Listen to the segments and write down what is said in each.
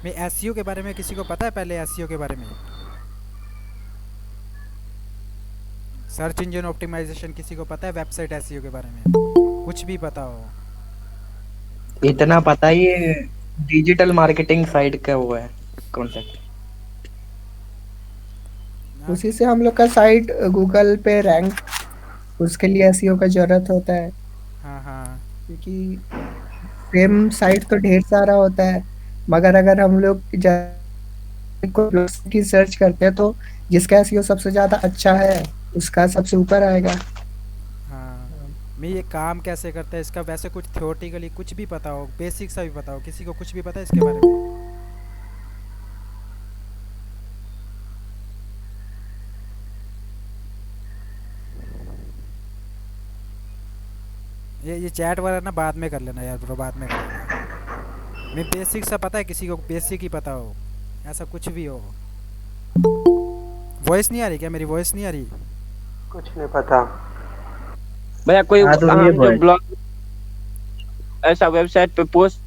मैं एसईओ के बारे में किसी को पता है पहले एसईओ के बारे में? सर्च इंजन ऑप्टिमाइजेशन किसी को पता है वेबसाइट एसईओ के बारे में? कुछ भी पता हो? इतना पता ही है, डिजिटल मार्केटिंग साइट का वो है कॉन्सेप्ट। ना। उसी से हम लोग का साइट गूगल पे रैंक, उसके लिए एसईओ का जरूरत होता है। हाँ हाँ। क्योंकि सेम साइट तो ढेर सारा होता है, मगर अगर हम लोग कोई की सर्च करते हैं तो जिसका एसईओ सबसे ज्यादा अच्छा है उसका सबसे ऊपर आएगा। हाँ। मैं ये काम कैसे करता है इसका वैसे कुछ थियोरेटिकली कुछ भी पता हो, बेसिक सा भी पता हो, किसी को कुछ भी पता है इसके बारे में? ये चैट वाला ना बाद में कर लेना यार ब्रो, बाद में कर लेना। मैं बेसिक सा पता है किसी को, बेसिक ही पता हो, ऐसा कुछ भी हो। वॉइस नहीं आ रही क्या? मेरी वॉइस नहीं आ रही? कुछ नहीं पता। भैया कोई हाँ तो ये हम जो बोल। ब्लॉग ऐसा वेबसाइट पे पोस्ट।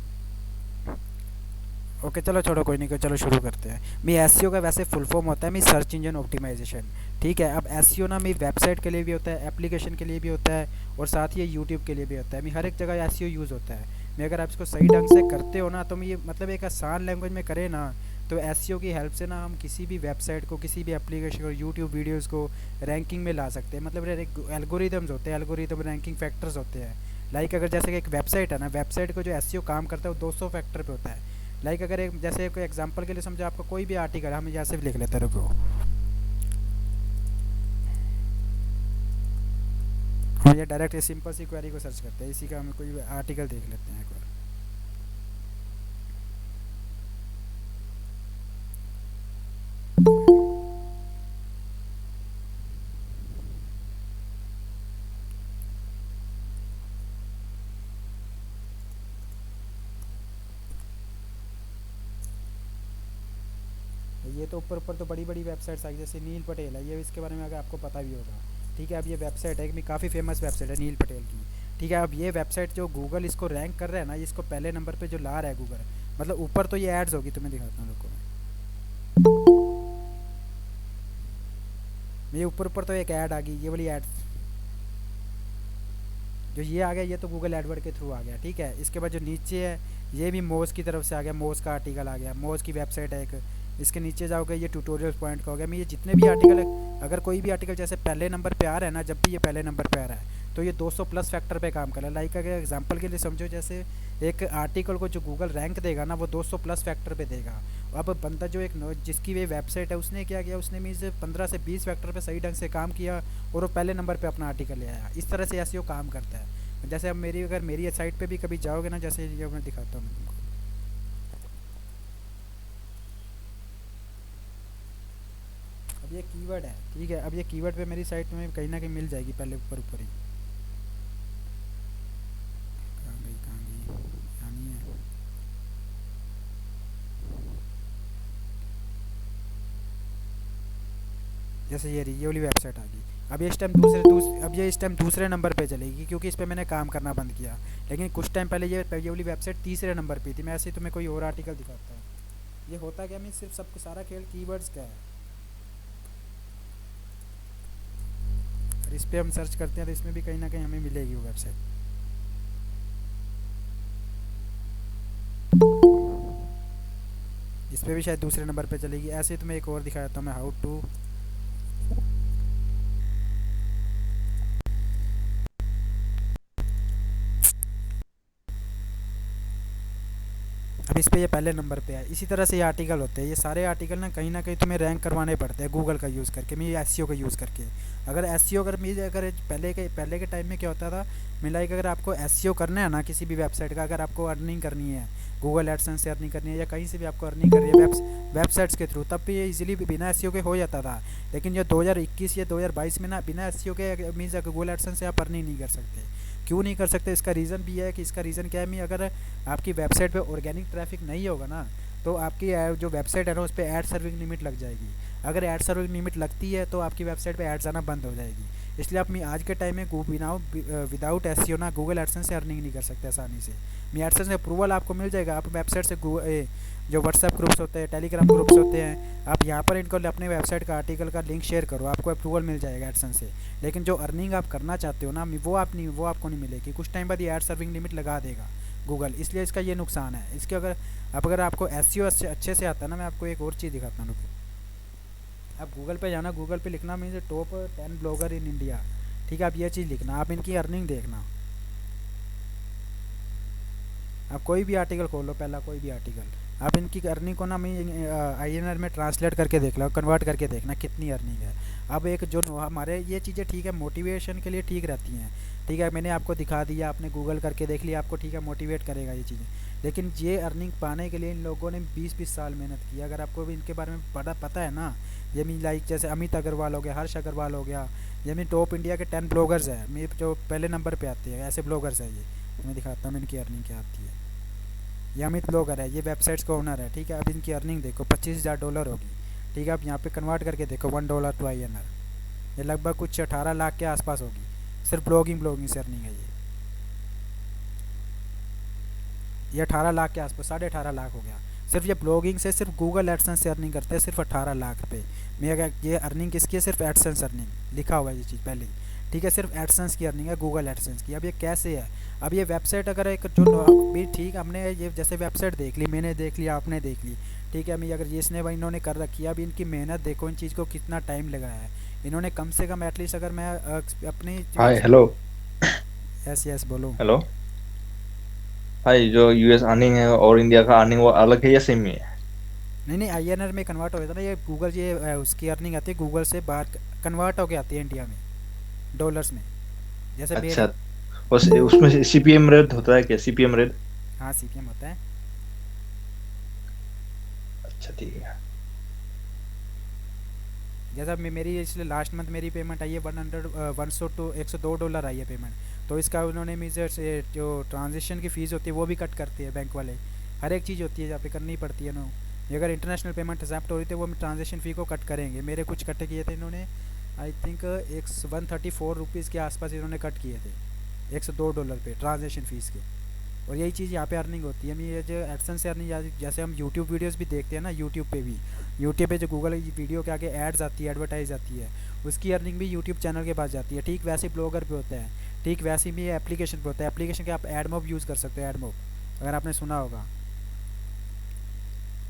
ओके चलो छोड़ो, कोई नहीं, चलो शुरू करते हैं। मी एसईओ का वैसे फुल फॉर्म होता है मी सर्च इंजन ऑप्टिमाइजेशन। ठीक है, अब एसईओ ना मी वेबसाइट के लिए भी होता है, एप्लीकेशन के लिए भी होता है, और साथ ही ये यूट्यूब के लिए भी होता है। मी हर एक जगह एसईओ यूज़ होता है। मैं अगर आप इसको सही ढंग से करते हो ना तो मैं ये मतलब एक आसान लैंग्वेज में करें ना, तो एसईओ की हेल्प से ना हम किसी भी वेबसाइट को, किसी भी एप्लीकेशन को, यूट्यूब वीडियोज़ को रैंकिंग में ला सकते हैं। मतलब एल्गोरिदम्स होते हैं, एल्गोरिदम रैंकिंग फैक्टर्स होते हैं। लाइक अगर जैसे कि एक वेबसाइट है ना, वेबसाइट को जो एसईओ काम करता है वो 200 फैक्टर पे होता है। लाइक अगर एक जैसे कोई एग्जांपल के लिए समझो, आपका कोई भी आर्टिकल हम यहाँ से भी लिख लेते हैं, रुको। हम ये डायरेक्ट सिंपल सी क्वेरी को सर्च करते हैं, इसी का हम कोई आर्टिकल देख लेते हैं एक बार। ये तो ऊपर ऊपर तो बड़ी बड़ी वेबसाइट्स आई, जैसे नील पटेल है, ये इसके बारे में अगर आपको पता भी होगा। ठीक है, अब ये वेबसाइट है कि काफ़ी फेमस वेबसाइट है नील पटेल की। ठीक है, अब ये वेबसाइट जो गूगल इसको रैंक कर रहा है ना, इसको पहले नंबर पे जो ला रहा है गूगल, मतलब ऊपर तो ये एड्स होगी, तुम्हें दिखाता हूँ, रुको मैं ये ऊपर ऊपर तो एक ऐड आ गई, ये वाली ऐड जो ये आ गया, ये तो गूगल एडवर्ड के थ्रू आ गया। ठीक है, इसके बाद जो नीचे है ये भी मोज की तरफ से आ गया, मोज का आर्टिकल आ गया, मोज की वेबसाइट है एक। इसके नीचे जाओगे ये ट्यूटोरियल पॉइंट का हो गया। मैं ये जितने भी आर्टिकल है, अगर कोई भी आर्टिकल जैसे पहले नंबर पे आ रहा है ना, जब भी ये पहले नंबर पे आ रहा है तो ये 200 प्लस फैक्टर पे काम कर रहा है। लाइक अगर एग्जांपल के लिए समझो, जैसे एक आर्टिकल को जो गूगल रैंक देगा ना वो 200 प्लस फैक्टर पे देगा। अब बंदा जो एक जिसकी वे वेबसाइट है उसने क्या किया, उसने मीन्स 15 से 20 फैक्टर पे सही ढंग से काम किया और वो पहले नंबर पे अपना आर्टिकल ले आया। इस तरह से एसईओ काम करता है। जैसे अब मेरी, अगर मेरी साइट पे भी कभी जाओगे ना, जैसे ये मैं दिखाता हूँ तुमको। अब ये कीवर्ड है, ठीक है, अब ये कीवर्ड पे मेरी साइट में कहीं ना कहीं मिल जाएगी, पहले ऊपर ऊपर ही। कहाँ गई कहाँ गई, यहाँ नहीं है। जैसे ये रही, ये वाली वेबसाइट आ गई। अब ये इस टाइम अब ये इस टाइम दूसरे नंबर पे चलेगी क्योंकि इस पर मैंने काम करना बंद किया। लेकिन कुछ टाइम पहले ये वाली वेबसाइट तीसरे नंबर पे थी। मैं ऐसे ही तुम्हें कोई और आर्टिकल दिखाता हूँ। ये होता क्या, मैं सिर्फ सबको सारा खेल कीवर्ड्स का है। और इस पर हम सर्च करते हैं तो इसमें भी कहीं ना कहीं हमें मिलेगी वो वेबसाइट। इस पर भी शायद दूसरे नंबर पे चलेगी। ऐसे ही तुम्हें एक और दिखाता हूँ मैं, हाउ टू। अब इस पे ये पहले नंबर पे है। इसी तरह से ये आर्टिकल होते हैं, ये सारे आर्टिकल ना कहीं तुम्हें रैंक करवाने पड़ते हैं गूगल का यूज़ करके, मैं एसईओ का यूज़ करके। अगर एसईओ अगर मैं अगर पहले के टाइम में क्या होता था, मैं लाइक अगर आपको एसईओ करना है ना किसी भी वेबसाइट का, अगर आपको अर्निंग करनी है, गूगल एडसेंस से अर्निंग करनी है या कहीं से भी आपको अर्निंग करनी है वेबसाइट्स के थ्रू, तब भी ये इजीली बिना एसईओ के हो जाता था। लेकिन ये 2021 या 2022 में ना बिना एसईओ के मीन्स गूगल एडसेंस से आप अर्निंग नहीं कर सकते। क्यों नहीं कर सकते, इसका रीज़न भी है कि इसका रीज़न क्या है, मैं अगर आपकी वेबसाइट पे ऑर्गेनिक ट्रैफिक नहीं होगा ना, तो आपकी जो वेबसाइट है ना उस पर ऐड सर्विंग लिमिट लग जाएगी। अगर ऐड सर्विंग लिमिट लगती है तो आपकी वेबसाइट पे ऐड्स आना बंद हो जाएगी। इसलिए आप मी आज के टाइम में विदाउट एसईओ ना गूगल एडसेंस से अर्निंग नहीं कर सकते आसानी से। मी एडसेंस में अप्रूवल आपको मिल जाएगा, आप वेबसाइट से जो व्हाट्सएप ग्रुप्स होते हैं, टेलीग्राम ग्रुप्स होते हैं, आप यहाँ पर इनको अपने वेबसाइट का आर्टिकल का लिंक शेयर करो, आपको अप्रूवल मिल जाएगा एडसेंस से। लेकिन जो अर्निंग आप करना चाहते हो ना वो आपको नहीं मिलेगी, कुछ टाइम बाद ये एड सर्विंग लिमिट लगा देगा गूगल, इसलिए इसका ये नुकसान है। इसके अगर आपको एसईओ अच्छे से आता है ना, मैं आपको एक और चीज़ दिखाता हूँ। आप गूगल पे जाना, गूगल पे लिखना means top 10 blogger in India, ठीक है, आप ये चीज़ लिखना, आप इनकी अर्निंग देखना। आप कोई भी आर्टिकल खोलो, पहला कोई भी आर्टिकल, आप इनकी अर्निंग को ना मैं INR में ट्रांसलेट करके देख लो, कन्वर्ट करके देखना कितनी अर्निंग है। अब एक जो हमारे ये चीज़ें ठीक है मोटिवेशन के लिए ठीक रहती हैं, ठीक है, मैंने आपको दिखा दिया, आपने गूगल करके देख लिया, आपको ठीक है मोटिवेट करेगा ये चीज़ें। लेकिन ये अर्निंग पाने के लिए इन लोगों ने 20-20 साल मेहनत की। अगर आपको भी इनके बारे में पता है ना, ये मी लाइक जैसे अमित अग्रवाल हो गया, हर्ष अग्रवाल हो गया, ये मी टॉप इंडिया के 10 ब्लॉगर्स हैं, मेरे जो पहले नंबर पे आते हैं ऐसे ब्लॉगर्स हैं। ये मैं दिखाता हूँ इनकी अर्निंग क्या आती है। ये अमित ब्लॉगर है, ये वेबसाइट्स का ओनर है, ठीक है। अब इनकी अर्निंग देखो $25,000 होगी, ठीक है। आप यहाँ पे कन्वर्ट करके देखो $1 टू INR, ये लगभग कुछ 18 लाख के आसपास होगी। सिर्फ ब्लॉगिंग से अर्निंग है ये 18 लाख के आसपास, 18.5 लाख हो गया सिर्फ ये ब्लॉगिंग से। सिर्फ गूगल एडसेंस से अर्निंग करते हैं सिर्फ 18 लाख रुपये में। अगर ये अर्निंग किसकी है, सिर्फ एडसेंस अर्निंग लिखा हुआ है ये चीज़ पहले ही, ठीक है। सिर्फ एडसेंस की अर्निंग है, गूगल एडसेंस की। अब ये कैसे है, अब ये वेबसाइट अगर एक जो भी ठीक, हमने ये जैसे वेबसाइट देख ली, मैंने देख लिया, आपने देख ली, ठीक है। मैं अगर ये इसने भाई इन्होंने कर रखी है, अब इनकी मेहनत देखो, इन चीज़ को कितना टाइम लगाया है इन्होंने। कम से कम एटलीस्ट अगर मैं अपनी हाय हेलो यस बोलो। हेलो हाय, जो यूएस अर्निंग है और इंडिया का अर्निंग वो अलग है या सेम ही है? नहीं INR में कन्वर्ट हो जाता ना ये गूगल, ये उसकी अर्निंग आती है गूगल से बाहर कन्वर्ट होके आती है इंडिया में डॉलर्स में, जैसे अच्छा, उसमें CPM रेट होता है क्या? CPM rate? हाँ CPM होता है। अच्छा ठीक है। जैसा मेरी इसलिए लास्ट मंथ मेरी पेमेंट आई है $102 आई है पेमेंट, तो इसका उन्होंने मुझे जो ट्रांजेक्शन की फ़ीस होती है वो भी कट करती है बैंक वाले। हर एक चीज़ होती है जहाँ पे करनी पड़ती है ना। अगर इंटरनेशनल पेमेंट एक्सेप्ट हो रही थी वो ट्रांजेक्शन फ़ी को कट करेंगे। मेरे कुछ कट किए थे इन्होंने, आई थिंक 134 रुपीज़ के आसपास इन्होंने कट किए थे $102 पे ट्रांजेक्शन फ़ीस के। और यही चीज़ यहाँ पे अर्निंग होती है। ये जो एडसेंस से अर्निंग, जैसे हम यूट्यूब वीडियोस भी देखते हैं ना, यूट्यूब पे जो गूगल वीडियो के आगे एड्स आती है, एडवर्टाइज आती है, उसकी अर्निंग भी यूट्यूब चैनल के पास जाती है। ठीक वैसे ब्लॉगर पे होता है, ठीक वैसे भी एप्लीकेशन पे होता है। एप्लीकेशन के आप एडमॉब यूज़ कर सकते हो, एडमॉब अगर आपने सुना होगा,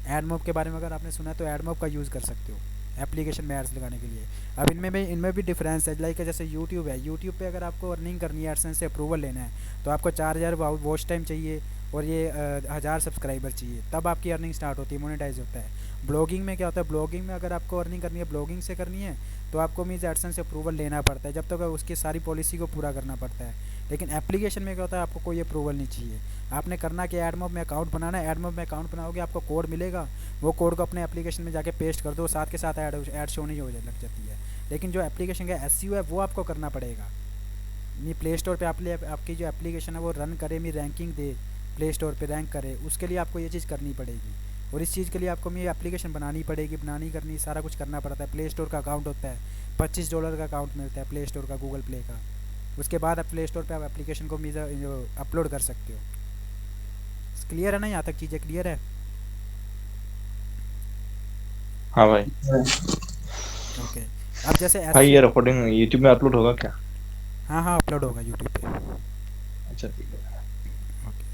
एडमॉब के बारे में अगर आपने सुना है तो एडमॉब का यूज़ कर सकते हो एप्लीकेशन में एड्स लगाने के लिए। अब इनमें भी डिफरेंस है, लाइक जैसे यूट्यूब है, यूट्यूब पे अगर आपको अर्निंग करनी है, एडसेंस से अप्रूवल लेना है, तो आपको 4000 वॉच टाइम चाहिए और ये 1000 सब्सक्राइबर चाहिए, तब आपकी अर्निंग स्टार्ट होती है, मोनेटाइज होता है। ब्लॉगिंग में क्या होता है, ब्लॉगिंग में अगर आपको अर्निंग करनी है, ब्लॉगिंग से करनी है, तो आपको मीन्स एडसेंस से अप्रूवल लेना पड़ता है, जब तक उसकी सारी पॉलिसी को पूरा करना पड़ता है। लेकिन एप्लीकेशन में क्या होता है, आपको कोई अप्रूवल नहीं चाहिए। आपने करना कि एडमॉब में अकाउंट बनाना है, एडमॉब में अकाउंट बनाओगे, आपको कोड मिलेगा, वो कोड को अपने एप्लीकेशन में जाके पेस्ट कर दो, साथ के साथ ऐड शो नहीं हो लग जाती है। लेकिन जो एप्लीकेशन का एसईओ है वो आपको करना पड़ेगा। नहीं प्ले स्टोर पर आपकी जो एप्लीकेशन है वो रन करे, मी रैंकिंग दे, प्ले स्टोर पर रैंक करे, उसके लिए आपको ये चीज़ करनी पड़ेगी। और इस चीज़ के लिए आपको मी एप्लीकेशन बनानी पड़ेगी, करनी सारा कुछ करना पड़ता है। प्ले स्टोर का अकाउंट होता है, $25 का अकाउंट मिलता है प्ले स्टोर का, गूगल प्ले का। उसके बाद आप प्ले स्टोर पे आप एप्लीकेशन को अपलोड कर सकते हो। क्लियर है ना, यहाँ तक चीज़ें क्लियर है? हाँ भाई। ओके। अब जैसे भाई ये रिकॉर्डिंग यूट्यूब में अपलोड होगा क्या? हाँ अपलोड होगा यूट्यूब पे। अच्छा ठीक है। ओके।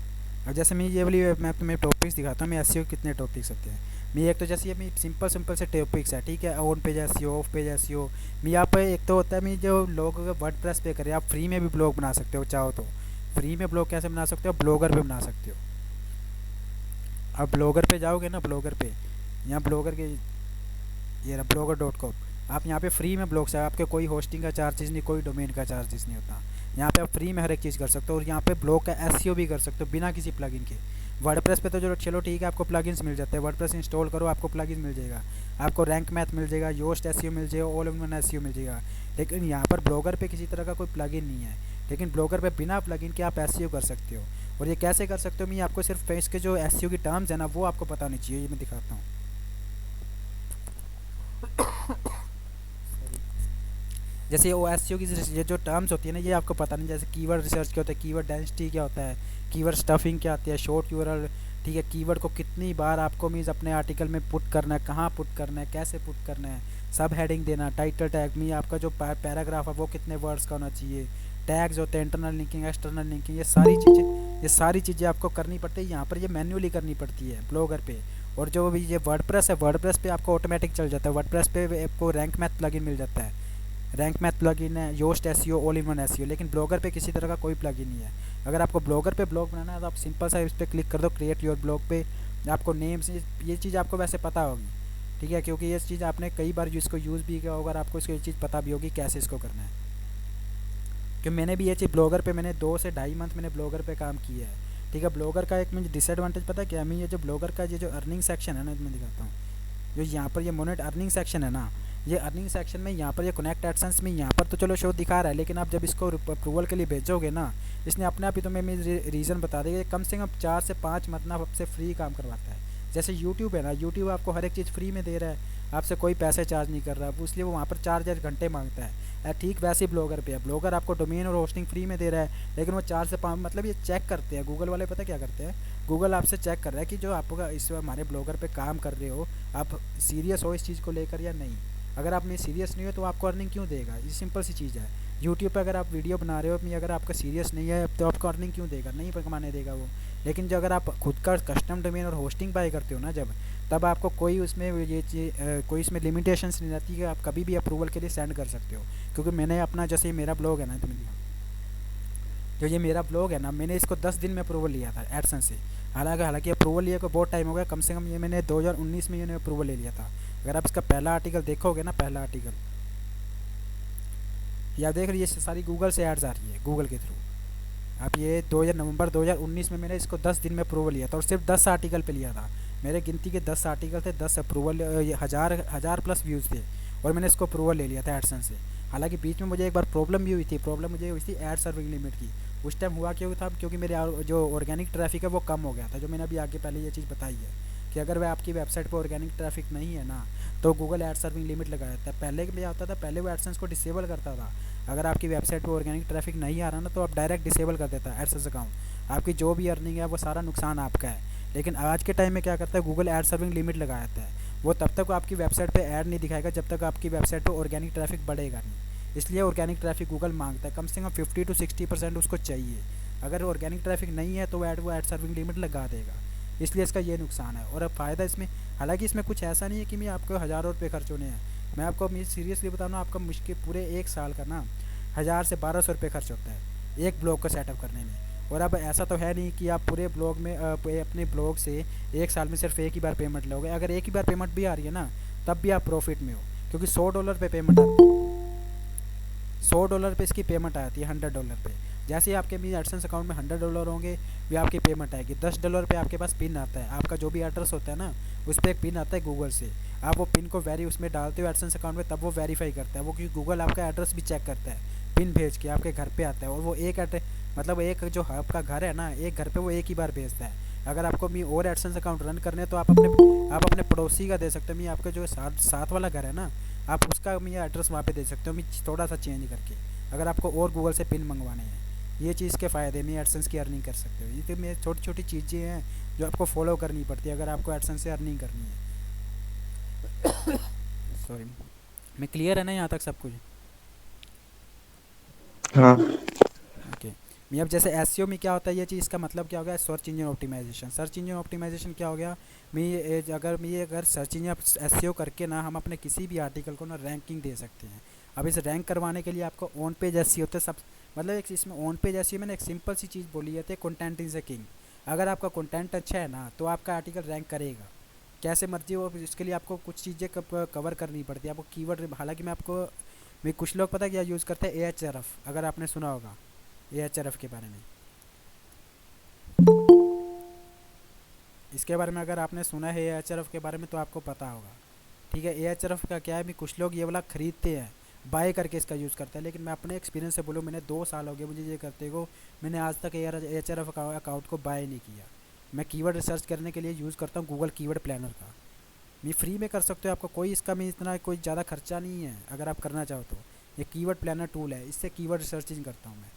अब जैसे मैं ये वाली मैं तुम्हें टॉपिक्स दिखाता हूँ, मैं एसईओ कितने टॉपिक्स होते हैं। मैं एक तो जैसे ये मैं सिंपल से टॉपिक्स है, ठीक है। On page SEO, of page SEO. मैं यहाँ पर एक तो होता है मैं जो लोग वर्डप्रेस पे करें, आप फ्री में भी ब्लॉग बना सकते हो चाहो तो। फ्री में ब्लॉग कैसे बना सकते हो, ब्लॉगर पे बना सकते हो। अब ब्लॉगर पे जाओगे ना, ब्लॉगर पे यहाँ ब्लॉगर के ये blogger.com, आप यहाँ पे फ्री में ब्लॉग्स है, आपके कोई होस्टिंग का चार्जेस नहीं, कोई डोमेन का चार्जेस नहीं होता। यहाँ पे आप फ्री में हर एक चीज़ कर सकते हो और यहाँ पे ब्लॉग का एसईओ भी कर सकते हो बिना किसी प्लगइन के। वर्डप्रेस पे तो चलो ठीक है, आपको प्लगइन्स मिल जाते हैं, वर्डप्रेस इंस्टॉल करो, आपको प्लगइन मिल जाएगा, आपको रैंक मैथ मिल जाएगा, योस्ट एसईओ मिल जाएगा, ऑल इन वन एसईओ मिल जाएगा। लेकिन यहाँ पर ब्लॉगर पे किसी तरह का कोई प्लगइन नहीं है, लेकिन ब्लॉगर पे बिना प्लगइन के आप एसईओ कर सकते हो। और ये कैसे कर सकते हो, मैं आपको सिर्फ इसके जो एसईओ की टर्म्स है ना वो आपको पता नहीं चाहिए, ये मैं दिखाता हूँ। जैसे ओ एस की ये जो टर्म्स होती है ना, ये आपको पता नहीं, जैसे कीवर्ड रिसर्च क्या होता है, कीवर्ड डेंसिटी क्या होता है, कीवर्ड स्टफिंग क्या आती है, शॉर्ट यूआरएल, ठीक है, कीवर्ड को कितनी बार आपको मीन्स अपने आर्टिकल में पुट करना है, कहाँ पुट करना है, कैसे पुट करना है, सब हेडिंग देना, टाइटल टैग में आपका जो पैराग्राफ है वो कितने वर्ड्स का होना चाहिए, टैग्स होते हैं, इंटरनल लिंकिंग, एक्सटर्नल लिंकिंग, ये सारी चीज़ें आपको करनी पड़ती है। यहाँ पर ये मैन्युअली करनी पड़ती है ब्लॉगर पे। और जो भी ये वर्डप्रेस है, वर्डप्रेस पे आपको ऑटोमेटिक चल जाता है, वर्डप्रेस पे आपको रैंक मैथ प्लगइन मिल जाता है, रैंक मैथ प्लगइन है, Yoast SEO, all in one SEO. लेकिन ब्लॉगर पे किसी तरह का कोई प्लगइन नहीं है। अगर आपको ब्लॉगर पे ब्लॉग बनाना है तो आप सिंपल सा इस पर क्लिक कर दो, क्रिएट योर ब्लॉग पे। आपको नेम्स, ये चीज़ आपको वैसे पता होगी, ठीक है, क्योंकि ये चीज़ आपने कई बार इसको यूज़ भी किया होगा और आपको इसको ये चीज़ पता भी होगी कैसे इसको करना है। कि मैंने भी ये चीज़ ब्लॉगर पे, मैंने 2 से ढाई मंथ मैंने ब्लॉगर पे काम किया है, ठीक है। ब्लॉगर का एक मुझे डिसएडवांटेज पता है क्या, मैं ये जो ब्लॉगर का ये जो अर्निंग सेक्शन है ना, मैं दिखाता हूँ, जो यहाँ पर ये मोनेट अर्निंग सेक्शन है ना, ये अर्निंग सेक्शन में यहाँ पर ये कनेक्ट एडसेंस में यहाँ पर तो चलो शो दिखा रहा है, लेकिन आप जब इसको अप्रूवल के लिए भेजोगे ना, इसने अपने आप ही तुम्हें रीज़न बता देगा, कम से कम 4 से 5 मतलब आपसे फ्री काम करवाता है। जैसे यूट्यूब है ना, यूट्यूब आपको हर एक चीज़ फ्री में दे रहा है, आपसे कोई पैसे चार्ज नहीं कर रहा, इसलिए वो वहाँ पर 4 घंटे मांगता है। ठीक वैसे ही ब्लॉगर पे है, ब्लॉगर आपको डोमेन और होस्टिंग फ्री में दे रहा है, लेकिन वो 4 से 5 मतलब ये चेक करते हैं, गूगल वाले पता क्या करते हैं, गूगल आपसे चेक कर रहा है कि जो आपका इस हमारे ब्लॉगर पे काम कर रहे हो, आप सीरियस हो इस चीज़ को लेकर या नहीं। अगर आप में सीरियस नहीं हो तो आपको अर्निंग क्यों देगा, ये सिंपल सी चीज़ है। यूट्यूब पे अगर आप वीडियो बना रहे हो अपनी, अगर आपका सीरियस नहीं है तो आपको अर्निंग क्यों देगा, नहीं पर कमाने देगा वो। लेकिन जो अगर आप खुद का कस्टम डोमेन और होस्टिंग बाय करते हो ना जब, तब आपको कोई उसमें ये कोई इसमें लिमिटेशंस नहीं रहती कि आप कभी भी अप्रूवल के लिए सेंड कर सकते हो। क्योंकि मैंने अपना, जैसे मेरा ब्लॉग है ना, तो जो ये मेरा ब्लॉग है ना, मैंने इसको 10 दिन में अप्रूवल लिया था एडसेंस से। हालांकि अप्रूवल लिए को बहुत टाइम हो गया, कम से कम ये मैंने 2019 में ये अप्रूवल ले लिया था। अगर आप इसका पहला आर्टिकल देखोगे ना, पहला आर्टिकल या देख रही है, सारी गूगल से एड्स आ रही है, गूगल के थ्रू। आप ये नवंबर 2019 में मैंने इसको 10 दिन में अप्रूवल लिया था और सिर्फ 10 आर्टिकल पे लिया था। मेरे गिनती के 10 आर्टिकल थे, 10 अप्रूवल, हज़ार प्लस व्यूज़ थे और मैंने इसको अप्रूवल ले लिया था एडसेंस से। हालांकि बीच में मुझे एक बार प्रॉब्लम भी हुई थी, प्रॉब्लम मुझे हुई थी एड सर्विंग लिमिट की। उस टाइम हुआ क्यों था, क्योंकि मेरे जो ऑर्गेनिक ट्रैफिक है वो कम हो गया था, जो मैंने अभी आगे पहले ये चीज़ बताई है कि अगर वह आपकी वेबसाइट पर ऑर्गेनिक ट्रैफिक नहीं है ना, तो गूगल एड सर्विंग लिमिट लगा देता है। पहले क्या होता था, पहले वो एडसेंस को डिसेबल करता था। अगर आपकी वेबसाइट पर ऑर्गेनिक ट्रैफिक नहीं आ रहा ना, तो आप डायरेक्ट डिसेबल कर देता है एडसेंस अकाउंट। आपकी जो भी अर्निंग है वो सारा नुकसान आपका है। लेकिन आज के टाइम में क्या करता है, गूगल एड सर्विंग लिमिट लगा देता है। वो तब तक आपकी वेबसाइट पे ऐड नहीं दिखाएगा जब तक आपकी वेबसाइट पे ऑर्गेनिक ट्रैफिक बढ़ेगा नहीं। इसलिए ऑर्गेनिक ट्रैफिक गूगल मांगता है, कम से कम 50 to 60% उसको चाहिए। अगर ऑर्गेनिक ट्रैफिक नहीं है तो वो ऐड सर्विंग लिमिट लगा देगा। इसलिए इसका ये नुकसान है। और अब फ़ायदा इसमें, हालांकि इसमें कुछ ऐसा नहीं है कि मैं आपको हज़ारों रुपये खर्च होने हैं। मैं आपको सीरियसली बता रहा हूँ, आपका मुश्किल पूरे 1 साल का ना 1000 से 1200 रुपये खर्च होता है एक ब्लॉग को सेटअप करने में। और अब ऐसा तो है नहीं कि आप पूरे ब्लॉग में अपने ब्लॉग से 1 साल में सिर्फ एक ही बार पेमेंट लोगे। अगर एक ही बार पेमेंट भी आ रही है ना, तब भी आप प्रॉफिट में हो, क्योंकि $100 पे पेमेंट आती है। $100 पे इसकी पेमेंट आती है $100 पे। जैसे ही आपके भी एडसेंस अकाउंट में $100 होंगे, भी आपकी पेमेंट आएगी। $10 पे आपके पास पिन आता है, आपका जो भी एड्रेस होता है ना, उस पर एक पिन आता है गूगल से। आप वो पिन को उसमें डालते हो एडसेंस अकाउंट में, तब वो वेरीफाई करता है वो, क्योंकि गूगल आपका एड्रेस भी चेक करता है, पिन भेज के आपके घर पे आता है। और वो एक मतलब एक जो आपका घर है ना, एक घर पे वो एक ही बार भेजता है। अगर आपको मी और एडसेंस अकाउंट रन करने हैं तो आप अपने पड़ोसी का दे सकते हो। मैं आपका जो साथ वाला घर है ना, आप उसका मैं एड्रेस वहाँ पे दे सकते हो, मैं थोड़ा सा चेंज करके, अगर आपको और गूगल से पिन मंगवाने हैं। ये चीज़ के फ़ायदे में एडसेंस की अर्निंग कर सकते हो। ये तो मेरी छोटी छोटी चीज़ें हैं जो आपको फॉलो करनी पड़ती है अगर आपको एडसेंस से अर्निंग करनी है। सॉरी, मैं क्लियर है ना यहाँ तक सब कुछ? हाँ। ओके। मैं अब जैसे एसईओ में क्या होता है, ये चीज़ का मतलब क्या हो गया, search engine optimization. Search engine optimization क्या हो गया, अगर सर्च इंजन एसईओ करके ना हम अपने किसी भी आर्टिकल को ना रैंकिंग दे सकते हैं। अब इसे रैंक करवाने के लिए आपको ऑन पेज एसईओ होता है सब, मतलब एक इसमें ऑन पेज एसईओ मैंने एक सिंपल सी चीज़ बोली है, कंटेंट इज़ अ किंग। अगर आपका कंटेंट अच्छा है ना, तो आपका आर्टिकल रैंक करेगा कैसे मर्जी हो। इसके लिए आपको कुछ चीज़ें कवर करनी पड़ती है आपको, कीवर्ड। हालांकि मैं कुछ लोग पता क्या यूज़ करते हैं, AHRF, अगर आपने सुना होगा AHRF के बारे में। इसके बारे में अगर आपने सुना है AHRF के बारे में तो आपको पता होगा, ठीक है। AHRF का क्या है, कुछ लोग ये वाला ख़रीदते हैं, बाय करके इसका यूज़ करता है। लेकिन मैं अपने एक्सपीरियंस से बोलूँ, मैंने 2 साल हो गए मुझे ये करते को, मैंने आज तक AHRF अकाउंट को बाय नहीं किया। मैं कीवर्ड रिसर्च करने के लिए यूज़ करता हूँ गूगल कीवर्ड प्लानर का। ये फ्री में कर सकते हो, आपको कोई इसका में इतना कोई ज़्यादा खर्चा नहीं है अगर आप करना चाहो तो। ये कीवर्ड प्लानर टूल है, इससे कीवर्ड रिसर्चिंग करता हूँ मैं।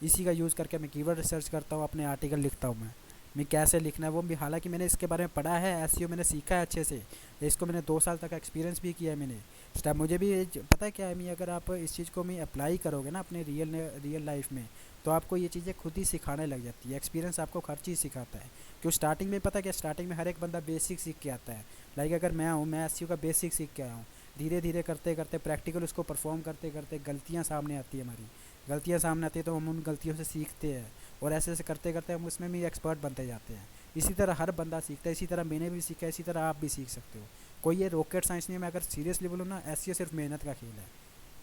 इसी का यूज़ करके मैं कीवर्ड रिसर्च करता हूँ, अपने आर्टिकल लिखता हूँ मैं कैसे लिखना है वो भी। हालांकि मैंने इसके बारे में पढ़ा है, एसईओ मैंने सीखा है अच्छे से, इसको मैंने 2 साल तक एक्सपीरियंस भी किया है मैंने। स्टेप मुझे भी पता है क्या है, मैं अगर आप इस चीज़ को मैं अप्लाई करोगे ना अपने रियल लाइफ में, तो आपको ये चीज़ें खुद ही सिखाने लग जाती है। एक्सपीरियंस आपको हर चीज़ सिखाता है। क्यों स्टार्टिंग में पता है क्या, स्टार्टिंग में हर एक बंदा बेसिक सीख के आता है। लाइक अगर मैं हूँ, मैं एसईओ का बेसिक सीख के आया हूँ, धीरे धीरे करते करते प्रैक्टिकल उसको परफॉर्म करते करते गलतियाँ सामने आती है, हमारी गलतियाँ सामने आती है, तो हम उन गलतियों से सीखते हैं, और ऐसे ऐसे करते करते हम उसमें भी एक्सपर्ट बनते जाते हैं। इसी तरह हर बंदा सीखता है, इसी तरह मैंने भी सीखा है, इसी तरह आप भी सीख सकते हो। कोई ये रॉकेट साइंस नहीं है। मैं अगर सीरियसली बोलूँ ना, एसईओ सिर्फ मेहनत का खेल है,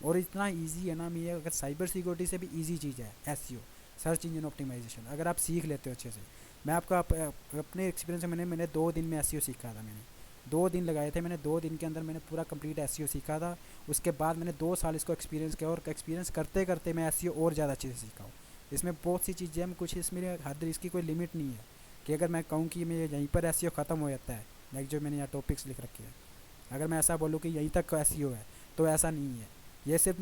और इतना इजी है ना। मैं अगर साइबर सिक्योरिटी से भी इजी चीज़ है एसईओ, सर्च इंजन ऑप्टिमाइजेशन, अगर आप सीख लेते हो अच्छे से। मैं आपको अपने एक्सपीरियंस से मैंने 2 दिन में एसईओ सीखा था। मैंने 2 दिन लगाए थे, मैंने 2 दिन के अंदर मैंने पूरा कंप्लीट एसईओ सीखा था। उसके बाद मैंने 2 साल इसको एक्सपीरियंस किया, और एक्सपीरियंस करते करते मैं एसईओ और ज़्यादा अच्छे से सीखा हूँ। इसमें बहुत सी चीज़ें हैं, कुछ इसमें हद, इसकी कोई लिमिट नहीं है कि अगर मैं कहूँ कि मैं यहीं पर एसईओ ख़त्म हो जाता है, लाइक जो मैंने यहाँ टॉपिक्स लिख रखे हैं, अगर मैं ऐसा बोलूँ कि यहीं तक एसईओ है, तो ऐसा नहीं है। ये सिर्फ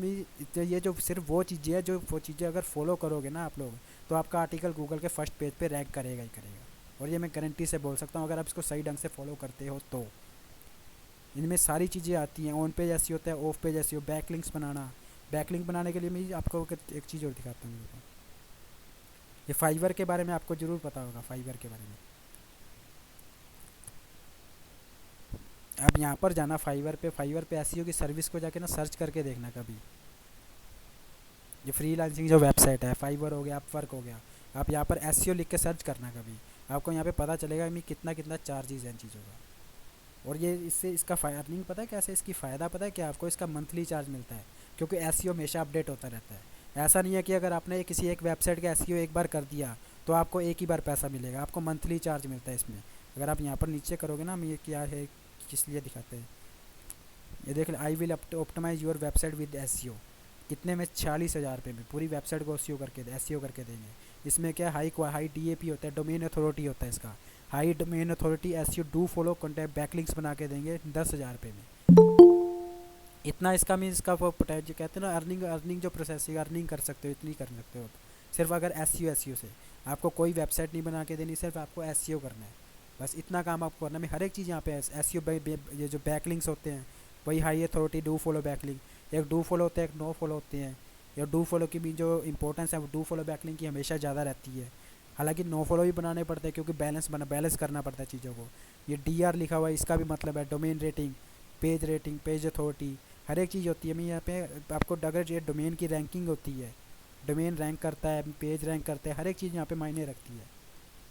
ये जो सिर्फ वो चीज़ें हैं, जो वो चीज़ें अगर फॉलो करोगे ना आप लोग, तो आपका आर्टिकल गूगल के फर्स्ट पेज पे रैंक करेगा ही करेगा। और ये मैं गारंटी से बोल सकता हूँ, अगर आप इसको सही ढंग से फॉलो करते हो तो। इनमें सारी चीज़ें आती हैं। ऑन पेज एसईओ होता है, of page SEO, backlinks banana. Backlink बनाने के लिए मैं आपको एक चीज़ और दिखाता हूँ। ये फाइवर के बारे में आपको ज़रूर पता होगा, फाइवर के बारे में। आप यहाँ पर जाना फाइवर पे एसईओ की सर्विस को जाके ना सर्च करके देखना कभी। ये फ्रीलांसिंग जो वेबसाइट है, फाइवर हो गया, अपवर्क हो गया, आप यहाँ पर एसईओ लिख के सर्च करना कभी, आपको यहाँ पे पता चलेगा कि कितना कितना चार्जेस हैं इन चीज़ों का। और ये इससे इसका अर्निंग पता है कैसे, इसकी फ़ायदा पता है क्या आपको, इसका मंथली चार्ज मिलता है, क्योंकि एसईओ हमेशा अपडेट होता रहता है। ऐसा नहीं है कि अगर आपने किसी एक वेबसाइट का एसईओ एक बार कर दिया तो आपको एक ही बार पैसा मिलेगा, आपको मंथली चार्ज मिलता है इसमें। अगर आप यहाँ पर नीचे करोगे ना, ये क्या है, किस लिए दिखाते हैं, ये देख, I will optimize your website with SEO. कितने में, 46,000 रुपये में पूरी वेबसाइट को एसईओ करके देंगे। इसमें क्या हाई डीएपी होता है, डोमेन अथॉरिटी होता है इसका, high domain authority SEO do follow contact backlinks बना के देंगे 10,000 रुपये में। इतना इसका मीन इसका वो जो कहते हैं ना, अर्निंग जो प्रोसेसिंग अर्निंग कर सकते हो, इतनी कर सकते हो सिर्फ अगर एसईओ से। आपको कोई वेबसाइट नहीं बना के देनी, सिर्फ आपको एसईओ करना है, बस इतना काम आपको करना है। हर एक चीज़ यहाँ पे एसईओ, ये जो बैकलिंक्स होते हैं वही high authority do follow backlink, एक डू फॉलो होते हैं, एक नो फॉलो होते हैं। या डू फॉलो की भी जो इंपॉर्टेंस है वो डू फॉलो बैकलिंक की हमेशा ज़्यादा रहती है। हालांकि नो फॉलो भी बनाने पड़ते हैं, क्योंकि बैलेंस करना पड़ता है चीज़ों को। ये डीआर लिखा हुआ है, इसका भी मतलब है डोमेन रेटिंग, पेज अथॉरिटी, हर एक चीज़ होती है। मैं यहाँ पे आपको, अगर ये डोमेन की रैंकिंग होती है, डोमेन रैंक करता है, पेज रैंक करता है, हर एक चीज़ यहाँ पे मायने रखती है।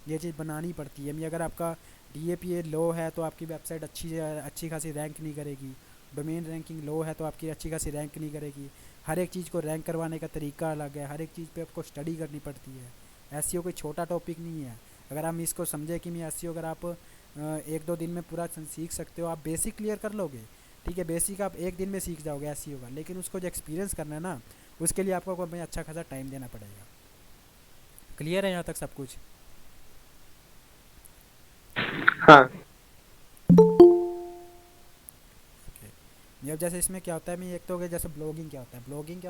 ये चीज़ बनानी पड़ती है। मैं अगर आपका डीएपी लो है तो आपकी वेबसाइट अच्छी खासी रैंक नहीं करेगी। डोमेन रैंकिंग लो है तो आपकी अच्छी खासी रैंक नहीं करेगी। हर एक चीज़ को रैंक करवाने का तरीका अलग है, हर एक चीज़ पे आपको स्टडी करनी पड़ती है। एसईओ कोई छोटा टॉपिक नहीं है। अगर हम इसको समझे कि मैं एसईओ, अगर आप 1-2 दिन में पूरा सीख सकते हो, आप बेसिक क्लियर कर लोगे, ठीक है, बेसिक आप 1 दिन में सीख जाओगे एसईओ का। लेकिन उसको जो एक्सपीरियंस करना है ना, उसके लिए आपको अच्छा खासा टाइम देना पड़ेगा। क्लियर है यहाँ तक सब कुछ? हाँ। अब जैसे इसमें क्या होता है, मैं एक तो जैसे ब्लॉगिंग क्या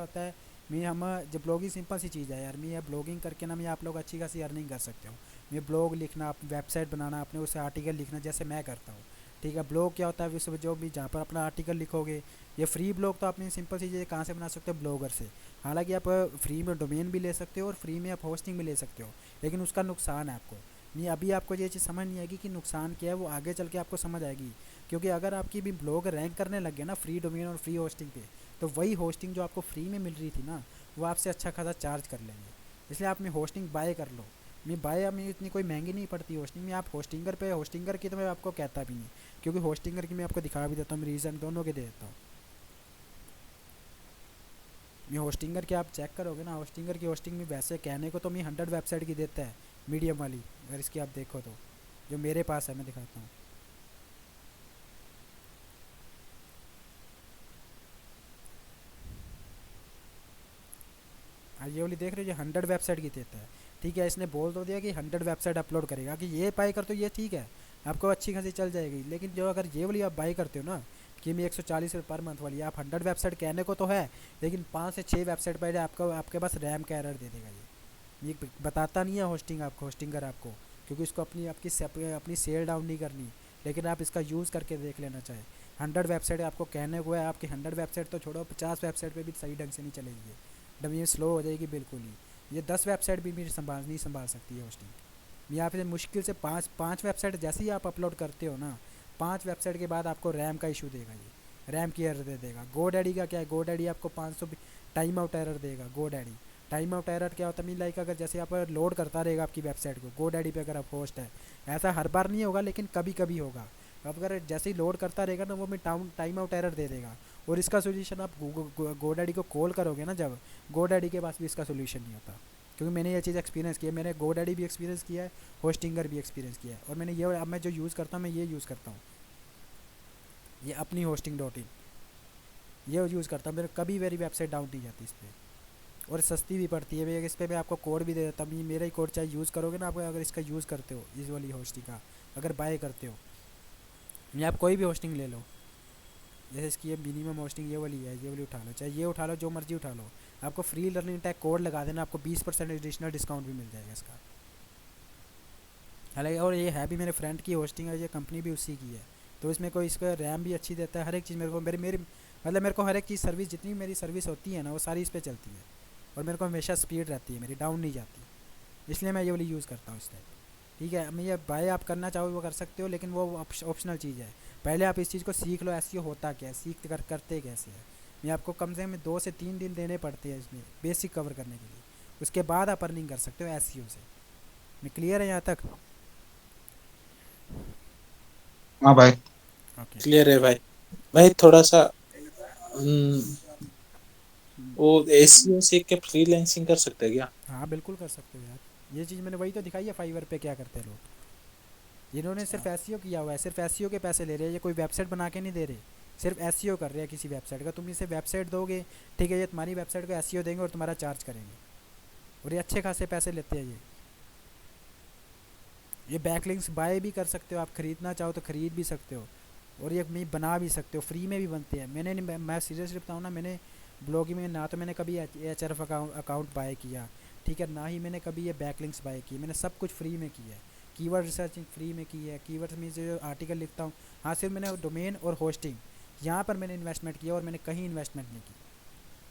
होता है, मैं हम जब ब्लॉगिंग सिंपल सी चीज़ है यार। मैं ब्लॉगिंग करके ना, मैं आप लोग अच्छी खासी अर्निंग कर सकते हो। मैं ब्लॉग लिखना, वेबसाइट बनाना, अपने उसे आर्टिकल लिखना, जैसे मैं करता हूँ, ठीक है। ब्लॉग क्या होता है, विश्व जो भी जहाँ पर अपना आर्टिकल लिखोगे। ये फ्री ब्लॉग तो आपने सिंपल सी चीज़ें कहाँ से बना सकते हो, ब्लॉगर से। हालांकि आप फ्री में डोमेन भी ले सकते हो और फ्री में आप होस्टिंग भी ले सकते हो, लेकिन उसका नुकसान है आपको। नहीं, अभी आपको ये चीज़ समझ नहीं आएगी कि नुकसान क्या है, वो आगे चल के आपको समझ आएगी। क्योंकि अगर आपकी भी ब्लॉग रैंक करने लग गया ना फ्री डोमेन और फ्री होस्टिंग पे, तो वही होस्टिंग जो आपको फ्री में मिल रही थी ना, वो आपसे अच्छा खासा चार्ज कर लेंगे। इसलिए आप में होस्टिंग बाय कर लो। मैं इतनी कोई महंगी नहीं पड़ती होस्टिंग में। आप होस्टिंगर की तो मैं आपको कहता भी नहीं, क्योंकि होस्टिंगर की मैं आपको दिखा भी देता हूँ, मैं रीज़न दोनों के दे देता हूँ। मैं होस्टिंगर के आप चेक करोगे ना, होस्टिंगर की होस्टिंग में वैसे कहने को तो मैं 100 वेबसाइट की देता है, मीडियम वाली। अगर इसकी आप देखो तो जो मेरे पास है, मैं दिखाता हूँ। ये वाली देख रहे हो, ये 100 वेबसाइट की देता है, ठीक है। इसने बोल तो दिया कि 100 वेबसाइट अपलोड करेगा, कि ये बाय कर तो ये ठीक है, आपको अच्छी खासी चल जाएगी। लेकिन जो अगर ये वाली आप बाय करते हो ना, कि मैं 140 रुपये पर मंथ वाली है। आप 100 वेबसाइट कहने को तो है, लेकिन 5 से 6 वेबसाइट पर आपको आपके पास रैम का एरर दे देगा ये बताता नहीं है होस्टिंगर आपको, क्योंकि उसको अपनी सेल डाउन नहीं करनी। लेकिन आप इसका यूज़ करके देख लेना चाहें। 100 वेबसाइट आपको कहने को है, आपकी 100 वेबसाइट तो छोड़ो, 50 वेबसाइट पे भी सही ढंग से नहीं चलेगी ये, एकदम ये स्लो हो जाएगी बिल्कुल ही। ये 10 वेबसाइट भी नहीं संभाल सकती है होस्टिंग। ये आप मुश्किल से पाँच वेबसाइट जैसे ही आप अपलोड करते हो ना, 5 वेबसाइट के बाद आपको रैम का इशू देगा, ये रैम की एरर दे देगा। GoDaddy का क्या है, GoDaddy आपको 500 टाइम आउट एरर देगा। GoDaddy टाइम आउट एरर क्या होता है, लाइक अगर जैसे आप लोड करता रहेगा आपकी वेबसाइट को GoDaddy पे, अगर आप होस्ट है, ऐसा हर बार नहीं होगा लेकिन कभी कभी होगा। अब अगर जैसे ही लोड करता रहेगा ना, वो में टाइम आउट एरर दे देगा। और इसका सोल्यूशन आप GoDaddy को कॉल करोगे ना, जब GoDaddy के पास भी इसका सोल्यूशन नहीं होता, क्योंकि मैंने ये चीज़ एक्सपीरियंस किया है। मैंने GoDaddy भी एक्सपीरियंस किया है, होस्टिंगर भी एक्सपीरियंस किया है। और मैंने ये अब मैं जो यूज़ करता हूँ, मैं ये यूज़ करता हूँ, ये अपनी hosting.in ये यूज़ करता हूँ। मेरे कभी मेरी वेबसाइट डाउन नहीं जाती इस पर, और सस्ती भी पड़ती है। मैं इस पर मैं आपको कोड भी दे देता हूँ, ये मेरा ही कोड चाहे यूज़ करोगे ना आप, अगर इसका यूज़ करते हो, इस वाली होस्टिंग का अगर बाय करते हो, या आप कोई भी होस्टिंग ले लो, जैसे इसकी ये मिनिमम होस्टिंग ये वाली है, ये वाली उठा लो, चाहे ये उठा लो, जो मर्जी उठा लो, आपको फ्री लर्निंग टैग कोड लगा देना, आपको 20% एडिशनल डिस्काउंट भी मिल जाएगा इसका। हालांकि और ये है भी मेरे फ्रेंड की होस्टिंग है, ये कंपनी भी उसी की है, तो इसमें कोई इसका रैम भी अच्छी देता है, हर एक चीज़ मेरे को मेरी मतलब मेरे को हर एक चीज़ सर्विस, जितनी मेरी सर्विस होती है ना, वो सारी इस पर चलती है, और मेरे को हमेशा स्पीड रहती है, मेरी डाउन नहीं जाती, इसलिए मैं ये वाली यूज़ करता हूँ इस टाइप। ठीक है, मैं ये बाय आप करना चाहो वो कर सकते हो, लेकिन वो ऑप्शनल चीज़ है। पहले आप इस चीज़ को सीख लो, एसईओ होता क्या है, करते कैसे है। मैं आपको कम से कम 2 से 3 दिन देने पड़ते हैं इसमें बेसिक कवर करने के लिए, उसके बाद आप अर्निंग कर सकते हो एसईओ से। मैं क्लियर है यहाँ तक? हाँ भाई ओके। क्लियर है भाई। भाई थोड़ा सा वो एसईओ सीख के फ्रीलांसिंग कर सकते हैं क्या? हाँ बिल्कुल कर सकते हो यार, ये चीज़ मैंने वही तो दिखाई है फाइवर पे क्या करते हैं लोग। इन्होंने सिर्फ एसईओ किया हुआ है, सिर्फ एसईओ के पैसे ले रहे हैं, ये कोई वेबसाइट बना के नहीं दे रहे, सिर्फ एसईओ कर रहे हैं किसी वेबसाइट का। तुम इसे वेबसाइट दोगे, ठीक है, ये तुम्हारी वेबसाइट को एसईओ देंगे और तुम्हारा चार्ज करेंगे, और ये अच्छे खासे पैसे लेते हैं ये बैकलिंक्स बाय भी कर सकते हो आप, ख़रीदना चाहो तो ख़रीद भी सकते हो, और ये मैं बना भी सकते हो, फ्री में भी बनते हैं। मैंने नहीं, मैं सीरियसली बताऊँ ना, मैंने ब्लॉगिंग में ना तो मैंने कभी एचआरएफ अकाउंट बाय किया, ठीक है, ना ही मैंने कभी ये बैकलिंक्स बाय किए, मैंने सब कुछ फ्री में किया है। कीवर्ड रिसर्चिंग फ्री में की है, कीवर्ड्स में जो आर्टिकल लिखता हूँ, हाँ सिर्फ मैंने डोमेन और होस्टिंग यहाँ पर मैंने इन्वेस्टमेंट किया, और मैंने कहीं इन्वेस्टमेंट नहीं की।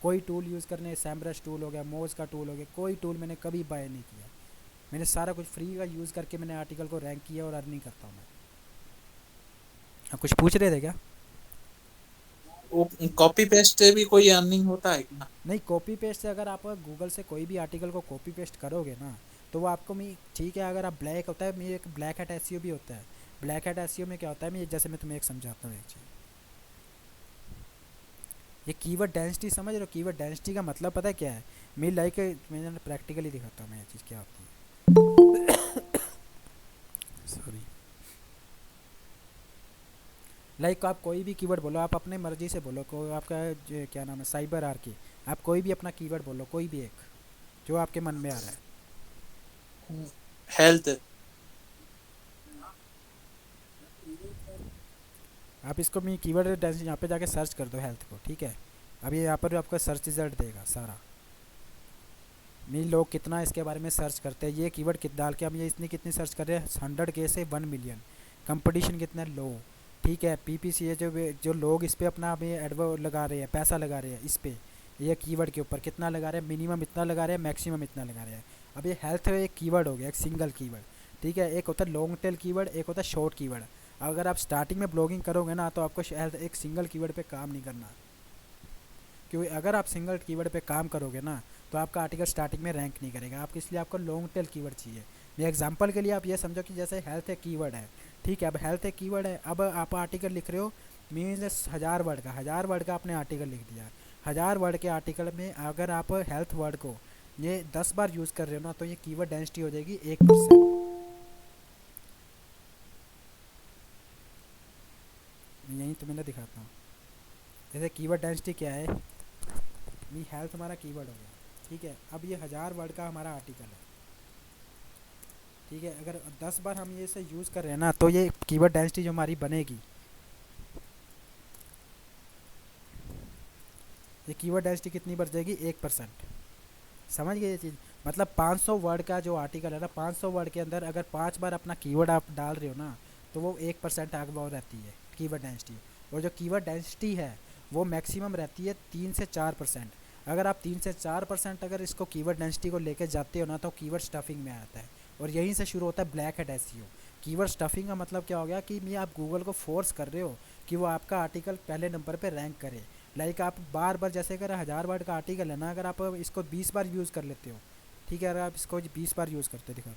कोई टूल यूज़ करने, सैमब्रश टूल हो गया, मोज का टूल हो गया, कोई टूल मैंने कभी बाय नहीं किया। मैंने सारा कुछ फ्री का यूज़ करके मैंने आर्टिकल को रैंक किया और अर्निंग करता हूँ मैं। आप कुछ पूछ रहे थे क्या? वो कॉपी पेस्ट से भी कोई अर्निंग होता है क्या? नहीं, कॉपी पेस्ट से अगर आप गूगल से कोई भी आर्टिकल को कॉपी पेस्ट करोगे ना, तो वो आपको मैं ठीक है, अगर आप ब्लैक होता है, मैं एक ब्लैक हैट एसईओ भी होता है। ब्लैक हैट एसईओ में क्या होता है, मैं जैसे मैं तुम्हें एक समझाता हूँ एक चीज़, ये कीवर्ड डेंसिटी समझ रहे हो? कीवर्ड डेंसिटी का मतलब पता है क्या है? मैं लाइक मैंने प्रैक्टिकली दिखाता हूँ मैं ये चीज़ क्या होती है। सॉरी, लाइक आप कोई भी कीवर्ड बोलो, आप अपने मर्जी से बोलो, कोई आपका क्या नाम है, साइबर आर्की, आप कोई भी अपना कीवर्ड बोलो, कोई भी एक जो आपके मन में आ रहा है। हेल्थ। आप इसको मैं कीवर्ड डेंसिटी यहाँ पे जाके सर्च कर दो हेल्थ को, ठीक है, अब ये यहाँ पर आपका सर्च रिजल्ट देगा सारा, नहीं लोग कितना इसके बारे में सर्च करते हैं, ये कीवर्ड डाल के हम ये इतनी कितनी सर्च कर रहे हैं, 100K से 1 मिलियन, कंपटीशन कितना लो, ठीक है। पीपीसी है, जो लोग इस पर अपना अभी एडवर्ट लगा रहे हैं, पैसा लगा रहे हैं इस पर, ये कीवर्ड के ऊपर कितना लगा रहे हैं, मिनिमम इतना लगा रहे हैं, मैक्सिमम इतना लगा रहे हैं। अब ये हेल्थ एक कीवर्ड हो गया, एक सिंगल कीवर्ड, ठीक है। एक होता है लॉन्ग टेल कीवर्ड, एक होता है शॉर्ट कीवर्ड। अगर आप स्टार्टिंग में ब्लॉगिंग करोगे ना, तो आपको हेल्थ एक सिंगल कीवर्ड पे काम नहीं करना, क्योंकि अगर आप सिंगल कीवर्ड पे काम करोगे ना, तो आपका आर्टिकल स्टार्टिंग में रैंक नहीं करेगा आपको, इसलिए आपको लॉन्ग टेल कीवर्ड चाहिए। ये एग्जांपल के लिए आप ये समझो कि जैसे हेल्थ एक कीवर्ड है, ठीक है, अब हेल्थ एक कीवर्ड है, अब आप आर्टिकल लिख रहे हो, मीन्स 1000 वर्ड का, 1000 वर्ड का आपने आर्टिकल लिख दिया। 1000 वर्ड के आर्टिकल में अगर आप हेल्थ वर्ड को ये 10 बार यूज़ कर रहे हो ना, तो ये कीवर्ड डेंसिटी हो जाएगी 1%। यहीं तो मैंने दिखाता हूँ, जैसे कीवर्ड डेंसिटी क्या है, मी हेल्थ हमारा कीवर्ड हो गया, ठीक है। अब ये 1000 वर्ड का हमारा आर्टिकल है, ठीक है। अगर 10 बार हम ये से यूज़ कर रहे हैं ना, तो ये कीवर्ड डेंसिटी जो हमारी बनेगी, ये कीवर्ड डेंसिटी कितनी बढ़ जाएगी? 1%। समझ गए ये चीज़? मतलब 500 वर्ड का जो आर्टिकल है ना, 500 वर्ड के अंदर अगर 5 बार अपना कीवर्ड आप डाल रहे हो ना, तो वो 1% आगे वो रहती है कीवर्ड डेंसिटी। और जो कीवर्ड डेंसिटी है वो मैक्सिमम रहती है 3 से 4%। अगर आप 3 से 4% अगर इसको कीवर्ड डेंसिटी को लेके जाते हो ना, तो कीवर्ड स्टफिंग में आता है। और यहीं से शुरू होता है black head SEO. Keyword stuffing का मतलब क्या हो गया कि मैं आप गूगल को फोर्स कर रहे हो कि वो आपका आर्टिकल पहले नंबर पे रैंक करे। लाइक आप बार बार, जैसे अगर 1000 वर्ड का आर्टिकल है ना, अगर आप इसको 20 बार यूज़ कर लेते हो, ठीक है, अगर आप इसको 20 बार यूज़ करते हो, दिखा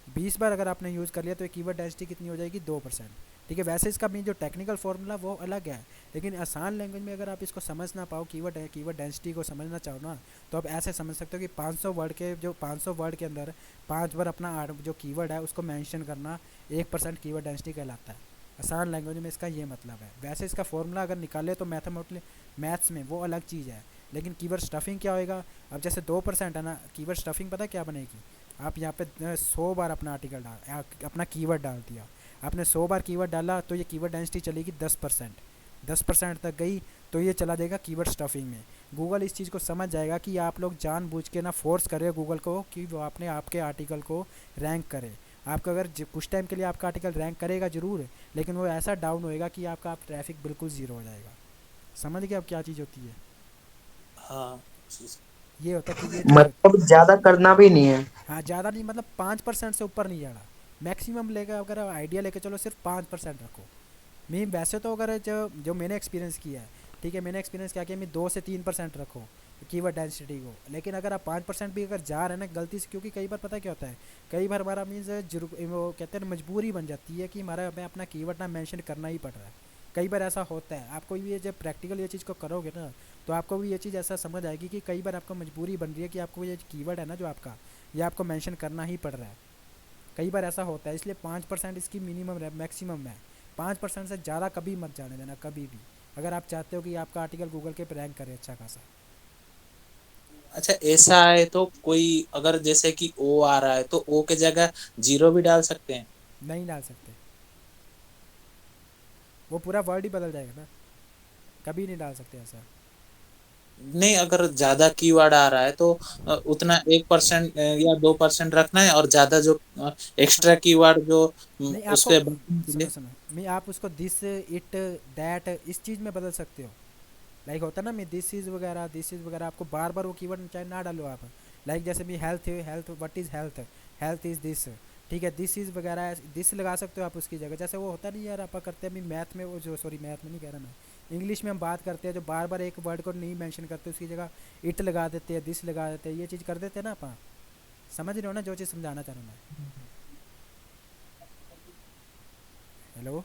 20 बार अगर आपने यूज़ कर लिया तो कीवर्ड डेंसिटी कितनी हो जाएगी? 2%। ठीक है, वैसे इसका भी जो टेक्निकल फॉर्मूला वो अलग है, लेकिन आसान लैंग्वेज में अगर आप इसको समझ ना पाओ, कीवर्ड डेंसिटी को समझना चाहो ना, तो आप ऐसे समझ सकते हो कि 500 वर्ड के जो 500 वर्ड के अंदर 5 बार अपना जो कीवर्ड है उसको मेंशन करना 1% कीवर्ड डेंसिटी कहलाता है। आसान लैंग्वेज में इसका ये मतलब है। वैसे इसका फॉर्मूला अगर निकाले तो मैथ्स में वो अलग चीज़ है, लेकिन कीवर्ड स्टफिंग क्या होएगा? अब जैसे 2% है ना, कीवर्ड स्टफिंग पता है क्या बनेगी? आप यहाँ पे 100 बार अपना आर्टिकल अपना कीवर्ड डाल दिया, आपने 100 बार कीवर्ड डाला, तो ये कीवर्ड डेंसिटी चलेगी 10%। 10% तक गई तो ये चला जाएगा कीवर्ड स्टफिंग में। गूगल इस चीज़ को समझ जाएगा कि आप लोग जानबूझ के ना फोर्स कर रहे हो गूगल को कि वो आपने आपके आर्टिकल को रैंक करे। आपका अगर कुछ टाइम के लिए आपका आर्टिकल रैंक करेगा ज़रूर, लेकिन वो ऐसा डाउन होएगा कि आपका ट्रैफिक बिल्कुल ज़ीरो हो जाएगा। समझ गए अब क्या चीज़ होती है? हाँ ये होता है कि ये मतलब ज्यादा करना भी नहीं है। हाँ, ज़्यादा नहीं, मतलब 5% से ऊपर नहीं जाना। मैक्सिमम लेकर अगर आइडिया लेके चलो सिर्फ 5% रखो। मैं वैसे तो अगर जो जो मैंने एक्सपीरियंस किया है, ठीक है, मैंने एक्सपीरियंस क्या किया, मैं 2 से 3% रखो कीवर्ड डेंसिटी को। लेकिन अगर आप 5% भी अगर जा रहे हैं ना गलती से, क्योंकि कई बार पता क्या होता है, कई बार हमारा मीन्स वो कहते हैं मजबूरी बन जाती है कि हमारा हमें अपना कीवर्ड ना मेंशन करना ही पड़ रहा है। कई बार ऐसा होता है। आपको भी ये जब प्रैक्टिकल ये चीज़ को करोगे ना, तो आपको भी ये चीज़ ऐसा समझ आएगी कि कई बार आपको मजबूरी बन रही है कि आपको ये कीवर्ड है ना जो आपका, ये आपको मेंशन करना ही पड़ रहा है। कई बार ऐसा होता है, इसलिए 5% इसकी मिनिमम है, मैक्सिमम है। 5% से ज़्यादा कभी मत जाने देना, कभी भी, अगर आप चाहते हो कि आपका आर्टिकल गूगल के पे रैंक करे अच्छा खासा। अच्छा, ऐसा है तो कोई अगर जैसे कि ओ आ रहा है तो ओ के जगह 0 भी डाल सकते हैं? नहीं डाल सकते, वो पूरा वर्ड ही बदल जाएगा ना, कभी नहीं डाल सकते ऐसा। नहीं, अगर ज्यादा कीवर्ड आ रहा है तो उतना 1% या 2% रखना है, और ज्यादा जो एक्स्ट्रा कीवर्ड जो नहीं, उस आपको पे बचने के सुनो लिए। सुनो, मैं आप उसको दिस इट दैट इस चीज़ में बदल सकते हो। लाइक होता है ना, मैं दिस इज़ वगैरह आपको बार बार वो कीवर्ड चाहे ना डालो आप। लाइक जैसे मैं health what is health, health is this, ठीक है, दिस इज़ वगैरह दिस लगा सकते हो आप उसकी जगह। जैसे वो होता नहीं यार, आप करते हैं, मैं मैथ में वो जो सॉरी मैथ में नहीं कह रहा मैं, इंग्लिश में हम बात करते हैं जो बार बार एक वर्ड को नहीं मेंशन करते, उसकी जगह इट लगा देते हैं, दिस लगा देते हैं, ये चीज़ कर देते हैं ना आप। समझ रहे हो ना जो चीज़ समझाना चाह रहा हूँ मैं? हेलो?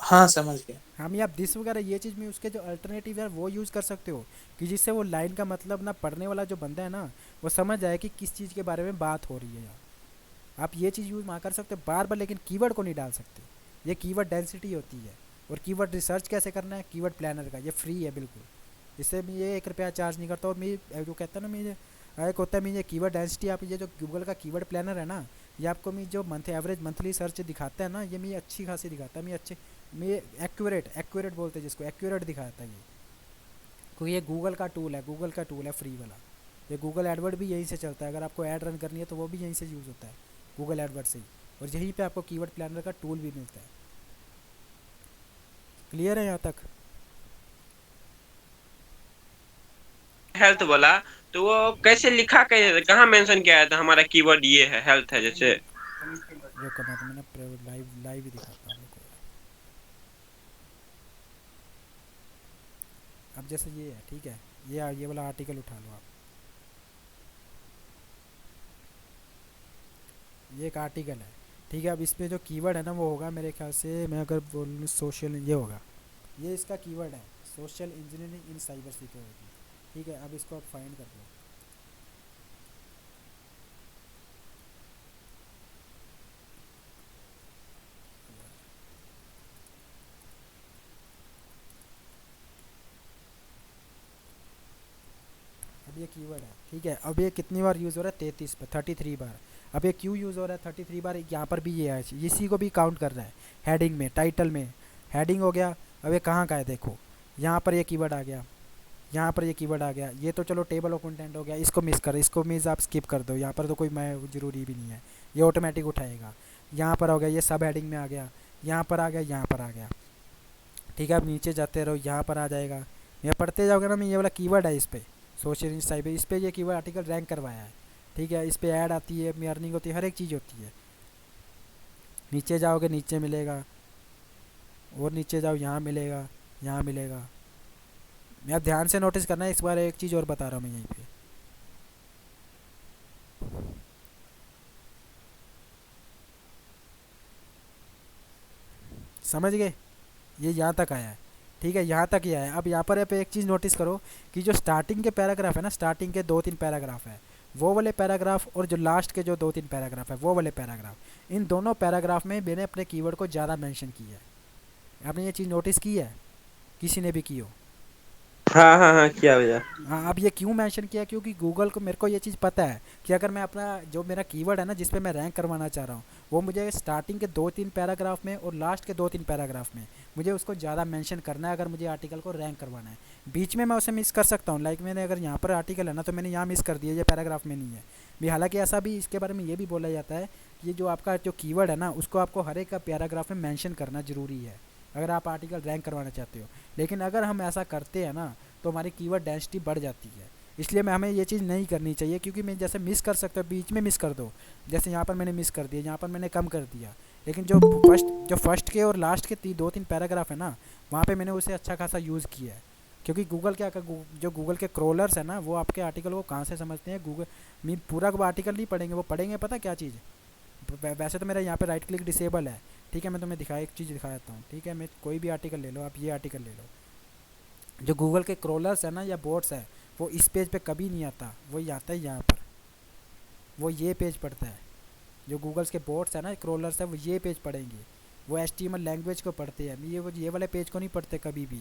हाँ, समझ गया। हम ये आप दिस वगैरह ये चीज़ में उसके जो अल्टरनेटिव है वो यूज़ कर सकते हो, कि जिससे वो लाइन का मतलब ना पढ़ने वाला जो बंदा है ना, वो समझ जाए कि किस चीज़ के बारे में बात हो रही है यार। आप ये चीज़ यूज़ वहाँ कर सकते हो बार बार, लेकिन कीवर्ड को नहीं डाल सकते। ये कीवर्ड डेंसिटी होती है। और कीवर्ड रिसर्च कैसे करना है? कीवर्ड प्लानर का, ये फ्री है बिल्कुल, इससे मैं ये 1 रुपया चार्ज नहीं करता। और मैं जो कहता है ना, मैं एक होता है, मैं ये कीवर्ड डेंसिटी, आप ये जो गूगल का कीवर्ड प्लानर है ना, ये आपको मैं जो एवरेज मंथली सर्च दिखाता है ना, ये मैं अच्छी खासी दिखाता है, मैं एक्यूरेट बोलते हैं जिसको, एक्यूरेट दिखाता है ये। क्योंकि ये गूगल का टूल है फ्री वाला। ये गूगल एडवर्ड भी यहीं से चलता है, अगर आपको ऐड रन करनी है तो वो भी यहीं से यूज़ होता है, गूगल एडवर्ड से ही। और यहीं पे आपको कीवर्ड प्लानर का टूल भी मिलता है। क्लियर है यहाँ तक? हेल्थ वाला, तो वो कैसे लिखा, कैसे कहाँ मेंशन किया था हमारा कीवर्ड ये है, हेल्थ है जैसे? रुको मैं तुम्हें लाइव ही दिखाता हूँ, रुको। अब जैसे ये है, ठीक है, ये वाला आर्टिकल उठा लो आप, ये एक आर्टिकल है, ठीक है। अब इसमें जो कीवर्ड है ना वो होगा मेरे ख्याल से, मैं अगर बोलूँ सोशल, ये होगा, ये इसका कीवर्ड है, social engineering in cyber security, ठीक है। अब इसको आप फाइंड कर दो। अब ये कीवर्ड है, ठीक है। अब ये कितनी बार यूज़ हो रहा है? 33 पर, 33 बार। अब ये क्यों यूज़ हो रहा है 33 बार? यहाँ पर भी ये है, इसी को भी काउंट कर रहा है। हेडिंग में, टाइटल में हेडिंग हो गया। अब ये कहाँ का है देखो, यहाँ पर ये कीवर्ड आ गया, यहाँ पर ये कीवर्ड आ गया, ये तो चलो टेबल ऑफ कंटेंट हो गया, इसको मिस कर, इसको मीन्स आप स्किप कर दो, यहाँ पर तो कोई मैं ज़रूरी भी नहीं है, ये ऑटोमेटिक उठाएगा। यहाँ पर हो गया, ये सब हेडिंग में आ गया, यहाँ पर आ गया, यहाँ पर आ गया, ठीक है। आप नीचे जाते रहो, यहाँ पर आ जाएगा, ये पढ़ते जाओगे ना, मैं ये वाला कीवर्ड है इस पर, सोशल साइड पे, इस पर ये कीवर्ड आर्टिकल रैंक करवाया है, ठीक है। इस पर ऐड आती है, अपनी अर्निंग होती है, हर एक चीज़ होती है। नीचे जाओगे, नीचे मिलेगा, और नीचे जाओ, यहाँ मिलेगा, यहाँ मिलेगा। मैं आप ध्यान से नोटिस करना है, इस बार एक चीज़ और बता रहा हूँ मैं यहीं पे, समझ गए, ये यहाँ तक आया है, ठीक है, यहाँ तक ही आया है। अब यहाँ पर आप एक चीज़ नोटिस करो कि जो स्टार्टिंग के पैराग्राफ है ना, स्टार्टिंग के 2-3 पैराग्राफ है, वो वाले पैराग्राफ, और जो लास्ट के जो 2-3 पैराग्राफ है वो वाले पैराग्राफ, इन दोनों पैराग्राफ में मैंने अपने कीवर्ड को ज़्यादा मेंशन किया है। आपने ये चीज़ नोटिस की है, किसी ने भी की हो? हाँ हाँ हाँ, किया भैया। हाँ, अब ये क्यों मेंशन किया, क्योंकि गूगल को, मेरे को ये चीज़ पता है कि अगर मैं अपना जो मेरा कीवर्ड है ना, जिस पे मैं रैंक करवाना चाह रहा हूँ, वो मुझे स्टार्टिंग के 2-3 पैराग्राफ में और लास्ट के 2-3 पैराग्राफ में मुझे उसको ज़्यादा मेंशन करना है, अगर मुझे आर्टिकल को रैंक करवाना है। बीच में मैं उसे मिस कर सकता हूँ, लाइक मैंने अगर यहाँ पर आर्टिकल है ना, तो मैंने यहाँ मिस कर दिया, ये पैराग्राफ में नहीं है भी। हालांकि ऐसा भी इसके बारे में ये भी बोला जाता है कि ये जो आपका जो कीवर्ड है ना, उसको आपको हर एक का पैराग्राफ में मेंशन करना ज़रूरी है, अगर आप आर्टिकल रैंक करवाना चाहते हो। लेकिन अगर हम ऐसा करते हैं ना, तो हमारी कीवर्ड डेंसिटी बढ़ जाती है, इसलिए मैं, हमें ये चीज़ नहीं करनी चाहिए, क्योंकि मैं जैसे मिस कर सकता हूँ, बीच में मिस कर दो, जैसे यहाँ पर मैंने मिस कर दिया, यहाँ पर मैंने कम कर दिया। लेकिन जो फर्स्ट के और लास्ट के 2-3 पैराग्राफ है ना, वहाँ पे मैंने उसे अच्छा खासा यूज़ किया है, क्योंकि गूगल क्या कर, जो गूगल के क्रोलर्स है ना, वो आपके आर्टिकल को कहाँ से समझते हैं, गूगल मीन पूरा वो आर्टिकल नहीं पढ़ेंगे, वो पढ़ेंगे पता क्या चीज़। वैसे तो मेरा यहाँ पे राइट क्लिक डिसेबल है, ठीक है, मैं तुम्हें एक चीज़ दिखाता हूँ, ठीक है। मैं कोई भी आर्टिकल ले लो, आप ये आर्टिकल ले लो, जो गूगल के क्रोलर्स है ना या बोट्स है, वो इस पेज पे कभी नहीं आता, वो आता है यहाँ पर, वो ये पेज पढ़ता है। जो गूगल्स के बोट्स है ना, क्रोलर्स है, वो ये पेज पढ़ेंगे, वो HTML लैंग्वेज को पढ़ते हैं, ये वाले पेज को नहीं पढ़ते कभी भी।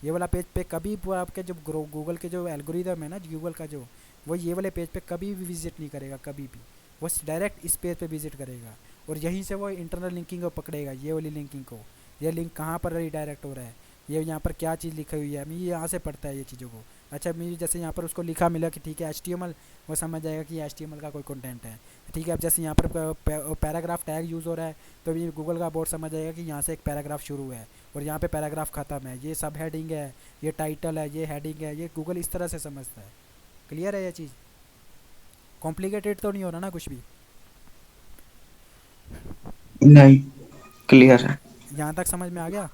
ये वाला पेज पे कभी वो आपके जो गूगल के जो एल्गोरिदम है ना, गूगल का जो, वो ये वाले पेज पे कभी भी विजिट नहीं करेगा, कभी भी। वो डायरेक्ट इस पेज पे विजिट करेगा, और यहीं से वो इंटरनल लिंकिंग को पकड़ेगा, ये वाली लिंकिंग को, ये लिंक कहाँ पर रिडायरेक्ट हो रहा है, ये यहाँ पर क्या चीज़ लिखी हुई है, मैं यहाँ से पढ़ता है ये चीज़ों को। अच्छा, मैं जैसे यहाँ पर उसको लिखा मिला कि ठीक है HTML, वो समझ जाएगा कि HTML का कोई कंटेंट है, ठीक है। अब जैसे यहाँ पर पैराग्राफ टैग यूज़ हो रहा है, तो ये गूगल का बोर्ड समझ जाएगा कि यहाँ से एक पैराग्राफ शुरू है और यहाँ पे पैराग्राफ ख़त्म है, ये सब हेडिंग है, ये टाइटल है, ये हेडिंग है, ये गूगल इस तरह से समझता है। क्लियर है ये चीज़? कॉम्प्लिकेटेड तो नहीं हो रहा ना कुछ भी? नहीं, क्लियर है। यहाँ तक समझ में आ गया?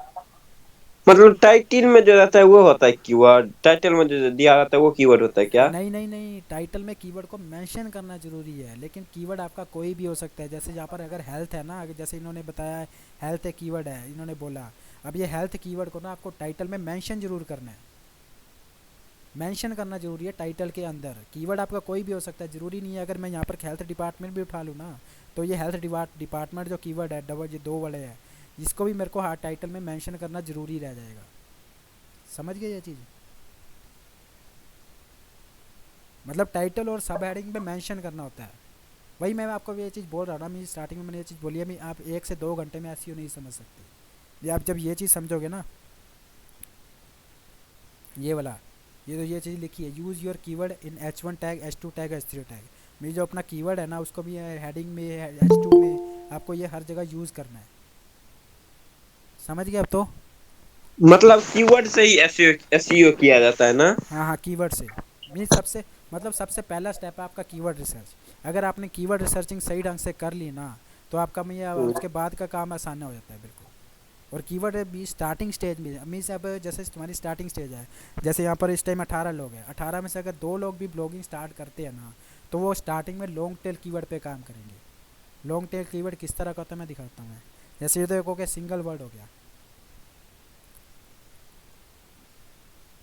मतलब टाइटल में जो रहता है वो होता है कीवर्ड, टाइटल में जो दिया रहता है वो कीवर्ड होता है क्या? नहीं नहीं नहीं, टाइटल में कीवर्ड को मेंशन करना जरूरी है, लेकिन कीवर्ड आपका कोई भी हो सकता है। जैसे यहाँ पर अगर हेल्थ है ना, जैसे इन्होंने बताया है हेल्थ एक कीवर्ड है, इन्होंने बोला, अब ये हेल्थ कीवर्ड को ना आपको टाइटल में मेंशन जरूर करना है, मेंशन करना जरूरी है टाइटल के अंदर। कीवर्ड आपका कोई भी हो सकता है, ज़रूरी नहीं है। अगर मैं यहाँ पर हेल्थ डिपार्टमेंट भी उठा लूँ ना, तो ये हेल्थ डिपार्टमेंट जो कीवर्ड है, डबल ये 2 वाले है, इसको भी मेरे को टाइटल में मेंशन करना ज़रूरी रह जाएगा। समझ गए ये चीज़? मतलब टाइटल और सब हेडिंग पे मेंशन करना होता है। वही मैं आपको ये चीज़ बोल रहा हूँ ना, मैं स्टार्टिंग में मैंने ये चीज़ बोली है, मैं आप 1 से 2 घंटे में SEO नहीं समझ सकते। ये आप जब ये चीज़ समझोगे ना, ये वाला, ये तो ये चीज़ लिखी है, use your keyword in H1 tag, H2 tag, H3 tag. मेरी जो अपना कीवर्ड है ना, उसको भी हेडिंग में, H2 में, आपको ये हर जगह यूज़ करना है। समझ गए अब तो? मतलब कीवर्ड से ही एसईओ किया जाता है ना? हाँ हाँ, कीवर्ड से मीन सबसे, मतलब सबसे पहला स्टेप है आपका कीवर्ड रिसर्च। अगर आपने कीवर्ड रिसर्चिंग सही ढंग से कर ली ना, तो आपका मैं उसके बाद का काम आसान हो जाता है बिल्कुल। और कीवर्ड भी स्टार्टिंग स्टेज में, मीन्स अब जैसे तुम्हारी स्टार्टिंग स्टेज है, जैसे यहाँ पर इस टाइम 18 लोग हैं, 18 में से अगर 2 लोग भी ब्लॉगिंग स्टार्ट करते हैं ना, तो वो स्टार्टिंग में लॉन्ग टेल कीवर्ड पे काम करेंगे। लॉन्ग टेल कीवर्ड किस तरह का होता है मैं दिखाता हूँ। मैं जैसे ये तो एक हो गया सिंगल वर्ड हो गया,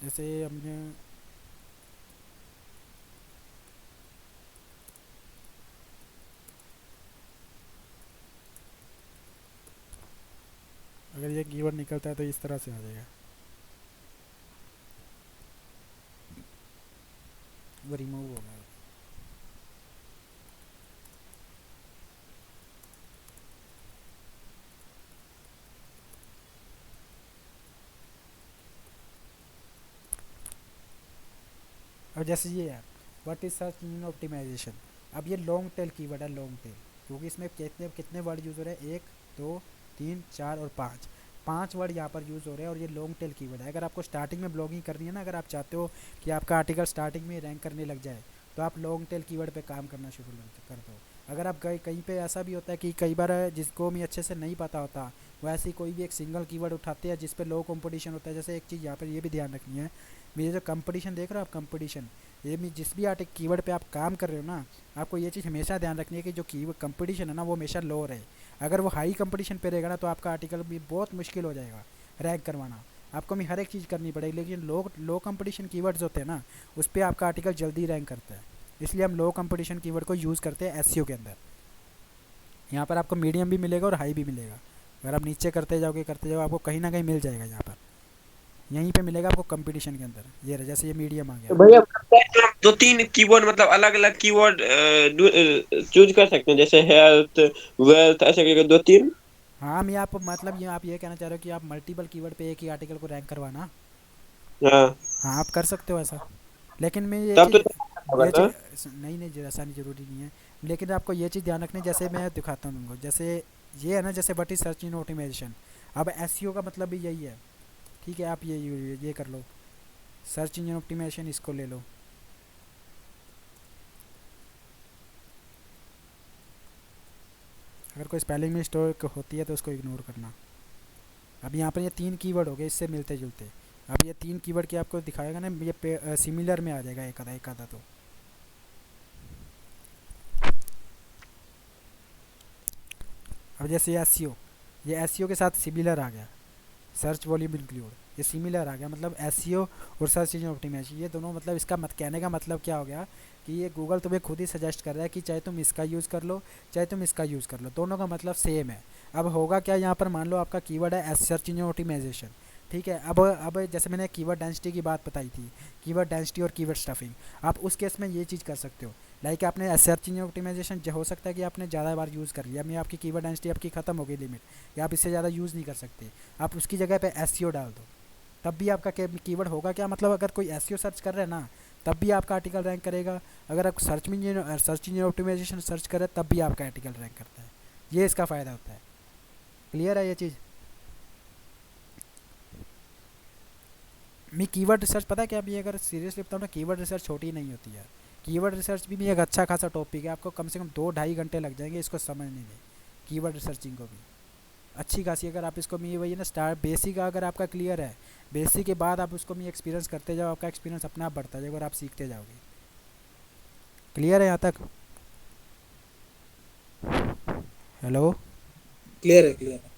जैसे हमने अगर ये कीवर्ड निकलता है तो इस तरह से आ जाएगा, वो रिमूव हो गया। और जैसे ये है what is search engine optimization. अब ये लॉन्ग टेल कीवर्ड है, लॉन्ग टेल, क्योंकि इसमें कितने कितने वर्ड यूज़ हो रहे हैं, 1 2 3 4 और 5 वर्ड यहाँ पर यूज़ हो रहे हैं और ये लॉन्ग टेल कीवर्ड है। अगर आपको स्टार्टिंग में ब्लॉगिंग करनी है ना, अगर आप चाहते हो कि आपका आर्टिकल स्टार्टिंग में रैंक करने लग जाए, तो आप लॉन्ग टेल कीवर्ड पे काम करना शुरू कर दो। अगर आप कहीं पे ऐसा भी होता है कि कई बार जिसको भी अच्छे से नहीं पता होता, वो ऐसी कोई भी एक सिंगल कीवर्ड उठाते हैं जिस पे लो कंपटीशन होता है। जैसे एक चीज़ यहाँ पर ये भी ध्यान रखनी है, मेरे जो कंपटीशन देख रहे हो आप, कंपटीशन, ये भी जिस भी आर्टिकल कीवर्ड पे आप काम कर रहे हो ना, आपको ये चीज़ हमेशा ध्यान रखनी है कि जो कीवर्ड कंपटीशन है ना, वो हमेशा लो रहे। अगर वो हाई कंपटीशन पे रहेगा ना, तो आपका आर्टिकल भी बहुत मुश्किल हो जाएगा रैंक करवाना। आपको भी हर एक चीज़ करनी पड़ेगी, लेकिन लो कंपटीशन कीवर्ड्स होते हैं ना, उस पर आपका आर्टिकल जल्दी रैंक करता है। इसलिए हम लो कंपटीशन कीवर्ड को यूज़ करते हैं एसईओ के अंदर। यहाँ पर आपको मीडियम भी मिलेगा और हाई भी मिलेगा। अगर आप नीचे करते जाओगे आपको कहीं ना कहीं मिल जाएगा। यहाँ पर यहीं पे मिलेगा आपको कंपटीशन के अंदर। ये रहा, जैसे ये मीडियम आ तो गया। भैया दो तीन कीवर्ड मतलब अलग अलग कीवर्ड चूज कर सकते हैं, जैसे हेल्थ, वेल्थ, ऐसे करके दो तीन। हाँ, मैं आप मतलब ये आप ये कहना चाह रहे हो कि आप मल्टीपल कीवर्ड पे एक ही आर्टिकल को रैंक करवाना। हाँ, हाँ, आप कर सकते हो ऐसा, लेकिन मैं ये तब तो चीज़ होगा ना। नहीं नहीं ऐसा नहीं ज़रूरी नहीं है। लेकिन आपको ये चीज़ ध्यान रखनी है, जैसे मैं दिखाता हूँ तुमको, जैसे ये है ना, जैसे what is search engine optimization. अब एसईओ का मतलब भी यही है, ठीक है। आप ये कर लो, सर्च इंजन ऑप्टिमाइजेशन, इसको ले लो। अगर कोई स्पेलिंग मिस्टेक होती है तो उसको इग्नोर करना। अब यहाँ पर ये 3 कीवर्ड हो गए इससे मिलते जुलते। अब ये 3 कीवर्ड के आपको दिखाएगा ना, ये सिमिलर में आ जाएगा एक आधा तो। अब जैसे ये एसईओ के साथ सिमिलर आ गया, सर्च वॉल्यूम इंक्लूड, ये सिमिलर आ गया। मतलब एसईओ और सर्च इंजन ऑप्टिमाइजेशन ये दोनों, मतलब इसका कहने का मतलब क्या हो गया कि ये गूगल तुम्हें खुद ही सजेस्ट कर रहा है कि चाहे तुम इसका यूज़ कर लो चाहे तुम इसका यूज़ कर लो, दोनों का मतलब सेम है। अब होगा क्या, यहाँ पर मान लो आपका कीवर्ड है सर्च इंजन ऑप्टिमाइजेशन, ठीक है। अब जैसे मैंने कीवर्ड डेंसिटी की बात बताई थी, कीवर्ड डेंसिटी और कीवर्ड स्टफिंग, आप उस केस में ये चीज़ कर सकते हो। लाइक आपने सर्च इंजन ऑप्टिमाइजेशन हो सकता है कि आपने ज़्यादा बार यूज़ कर लिया, मैं आपकी कीवर्ड डेंसिटी आपकी ख़त्म हो गई लिमिट, या आप इससे ज़्यादा यूज़ नहीं कर सकते, आप उसकी जगह पे एसईओ डाल दो, तब भी आपका कीवर्ड होगा क्या, मतलब अगर कोई एसईओ सर्च कर रहे हैं ना, तब भी आपका आर्टिकल रैंक करेगा। अगर आप सर्च इंजन ऑप्टिमाइजेशन सर्च करें तब भी आपका आर्टिकल रैंक करता है। ये इसका फ़ायदा होता है। क्लियर है ये चीज़? मैं कीवर्ड रिसर्च पता है क्या, अभी अगर सीरियसली बताऊँ ना, कीवर्ड रिसर्च छोटी नहीं होती है। कीवर्ड रिसर्च भी एक अच्छा खासा टॉपिक है, आपको कम से कम 2-2.5 घंटे लग जाएंगे इसको समझने में, कीवर्ड रिसर्चिंग को भी अच्छी खासी। अगर आप इसको मैं वही ना बेसिक अगर आपका क्लियर है, बेसिक के बाद आप उसको मैं एक्सपीरियंस करते जाओ, आपका एक्सपीरियंस अपने आप बढ़ता जाएगा और आप सीखते जाओगे। क्लियर है यहाँ तक? हेलो, क्लियर है, क्लियर है।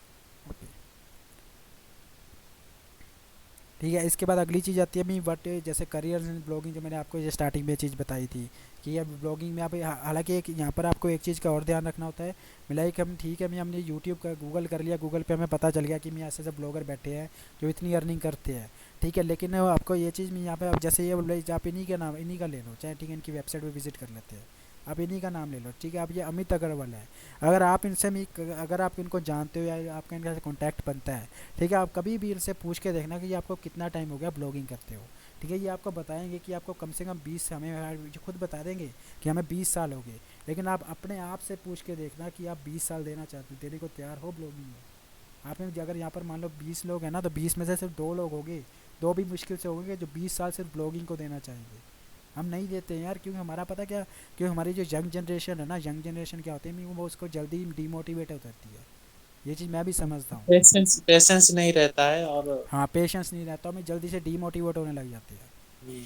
ठीक है। इसके बाद अगली चीज़ आती है मी बट, जैसे करियर इन ब्लॉगिंग, जो मैंने आपको ये स्टार्टिंग में चीज़ बताई थी कि अब ब्लॉगिंग में आप हालांकि एक यहाँ पर आपको एक चीज़ का और ध्यान रखना होता है। लाइक हम ठीक है, मैं हमने यूट्यूब का गूगल कर लिया, गूगल पे हमें पता चल गया कि मैं ऐसे ऐसे ब्लॉगर बैठे हैं जो इतनी अर्निंग करते हैं, ठीक है। लेकिन आपको ये चीज़ मैं यहाँ पे, अब जैसे ये आप इन्हीं का नाम इन्हीं का ले लो, चाहे ठीक है, इनकी वेबसाइट पर विजिट कर लेते हैं, आप इन्हीं का नाम ले लो, ठीक है। अब ये अमित अग्रवाल है, अगर आप इनसे अगर आप इनको जानते हो या आपका इनका कॉन्टैक्ट बनता है, ठीक है, आप कभी भी इनसे पूछ के देखना कि आपको कितना टाइम हो गया ब्लॉगिंग करते हो, ठीक है। ये आपको बताएंगे कि आपको कम से कम 20, हमें खुद बता देंगे कि हमें 20 साल हो गए, लेकिन आप अपने आप से पूछ के देखना कि आप 20 साल देने को तैयार हो ब्लॉगिंग में। आप में अगर यहाँ पर मान लो 20 लोग हैं ना, तो 20 में से सिर्फ 2 लोग होंगे, 2 भी मुश्किल से होंगे जो 20 साल सिर्फ ब्लॉगिंग को देना चाहेंगे। हम नहीं देते हैं यार, क्योंकि हमारा पता क्या, क्योंकि हमारी जो यंग जनरेशन है ना, यंग जनरेशन क्या होती है, वो उसको जल्दी डीमोटिवेट हो जाती है। ये चीज़ मैं भी समझता हूँ। पेशेंस नहीं रहता है, और हाँ, पेशेंस नहीं रहता, हमें जल्दी से डीमोटिवेट होने लग जाती है।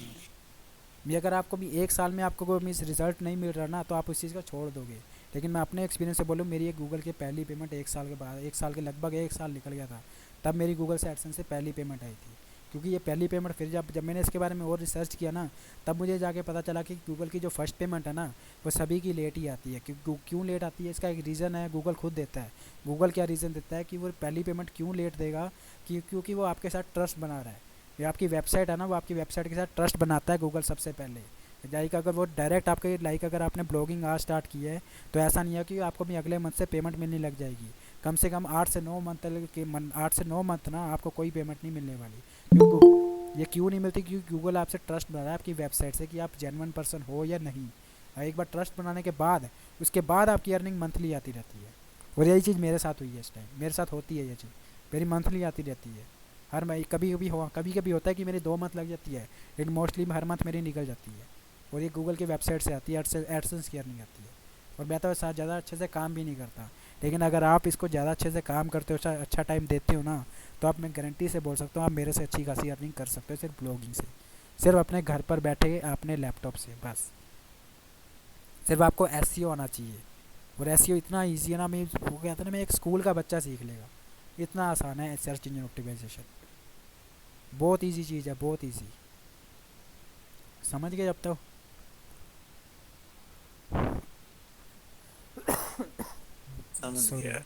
भी अगर आपको भी 1 साल में आपको कोई मिस रिजल्ट नहीं मिल रहा ना, तो आप उस चीज़ को छोड़ दोगे। लेकिन मैं अपने एक्सपीरियंस से बोलूँ, मेरी एक गूगल की पहली पेमेंट 1 साल के बाद, 1 साल के लगभग 1 साल निकल गया था, तब मेरी गूगल से एडसेंस से पहली पेमेंट आई थी। क्योंकि ये पहली पेमेंट, फिर जब मैंने इसके बारे में और रिसर्च किया ना, तब मुझे जाके पता चला कि गूगल की जो फर्स्ट पेमेंट है ना, वो सभी की लेट ही आती है। क्यों लेट आती है, इसका एक रीज़न है, गूगल खुद देता है। गूगल क्या रीज़न देता है कि वो पहली पेमेंट क्यों लेट देगा, क्योंकि वो आपके साथ ट्रस्ट बना रहा है। ये आपकी वेबसाइट है ना, वो आपकी वेबसाइट के साथ ट्रस्ट बनाता है गूगल सबसे पहले। लाइक अगर वो डायरेक्ट आपके, लाइक अगर आपने ब्लॉगिंग आज स्टार्ट की है, तो ऐसा नहीं है कि आपको भी अगले मंथ से पेमेंट मिलने लग जाएगी। कम से कम 8 से 9 मंथ ना आपको कोई पेमेंट नहीं मिलने वाली, ये क्यों नहीं मिलती? क्योंकि गूगल आपसे ट्रस्ट बना रहा है आपकी वेबसाइट से कि आप जेन्युइन पर्सन हो या नहीं। और एक बार ट्रस्ट बनाने के बाद उसके बाद आपकी अर्निंग मंथली आती रहती है। और यही चीज़ मेरे साथ हुई है इस टाइम, मेरे साथ होती है ये चीज़, मेरी मंथली आती रहती है। हर महीने कभी कभी होता है कि मेरी 2 मंथ लग जाती है, लेकिन मोस्टली हर मंथ मेरी निकल जाती है। और ये गूगल की वेबसाइट से आती है, एडसेंस की अर्निंग आती है। और मैं तो साथ ज़्यादा अच्छे से काम भी नहीं करता, लेकिन अगर आप इसको ज़्यादा अच्छे से काम करते हो, अच्छा टाइम देते हो ना, तो आप, मैं गारंटी से बोल सकता हूँ, आप मेरे से अच्छी खासी अर्निंग कर सकते हो सिर्फ ब्लॉगिंग से, सिर्फ अपने घर पर बैठे अपने लैपटॉप से। बस सिर्फ आपको एसईओ आना चाहिए। और एसईओ इतना ईजी है ना, मैं वो कहता है ना, मैं एक स्कूल का बच्चा सीख लेगा, इतना आसान है सर्च इंजन ऑप्टिमाइजेशन। बहुत ईजी चीज़ है, बहुत ईजी। समझ गए जब तक? समझ सॉरी। गया।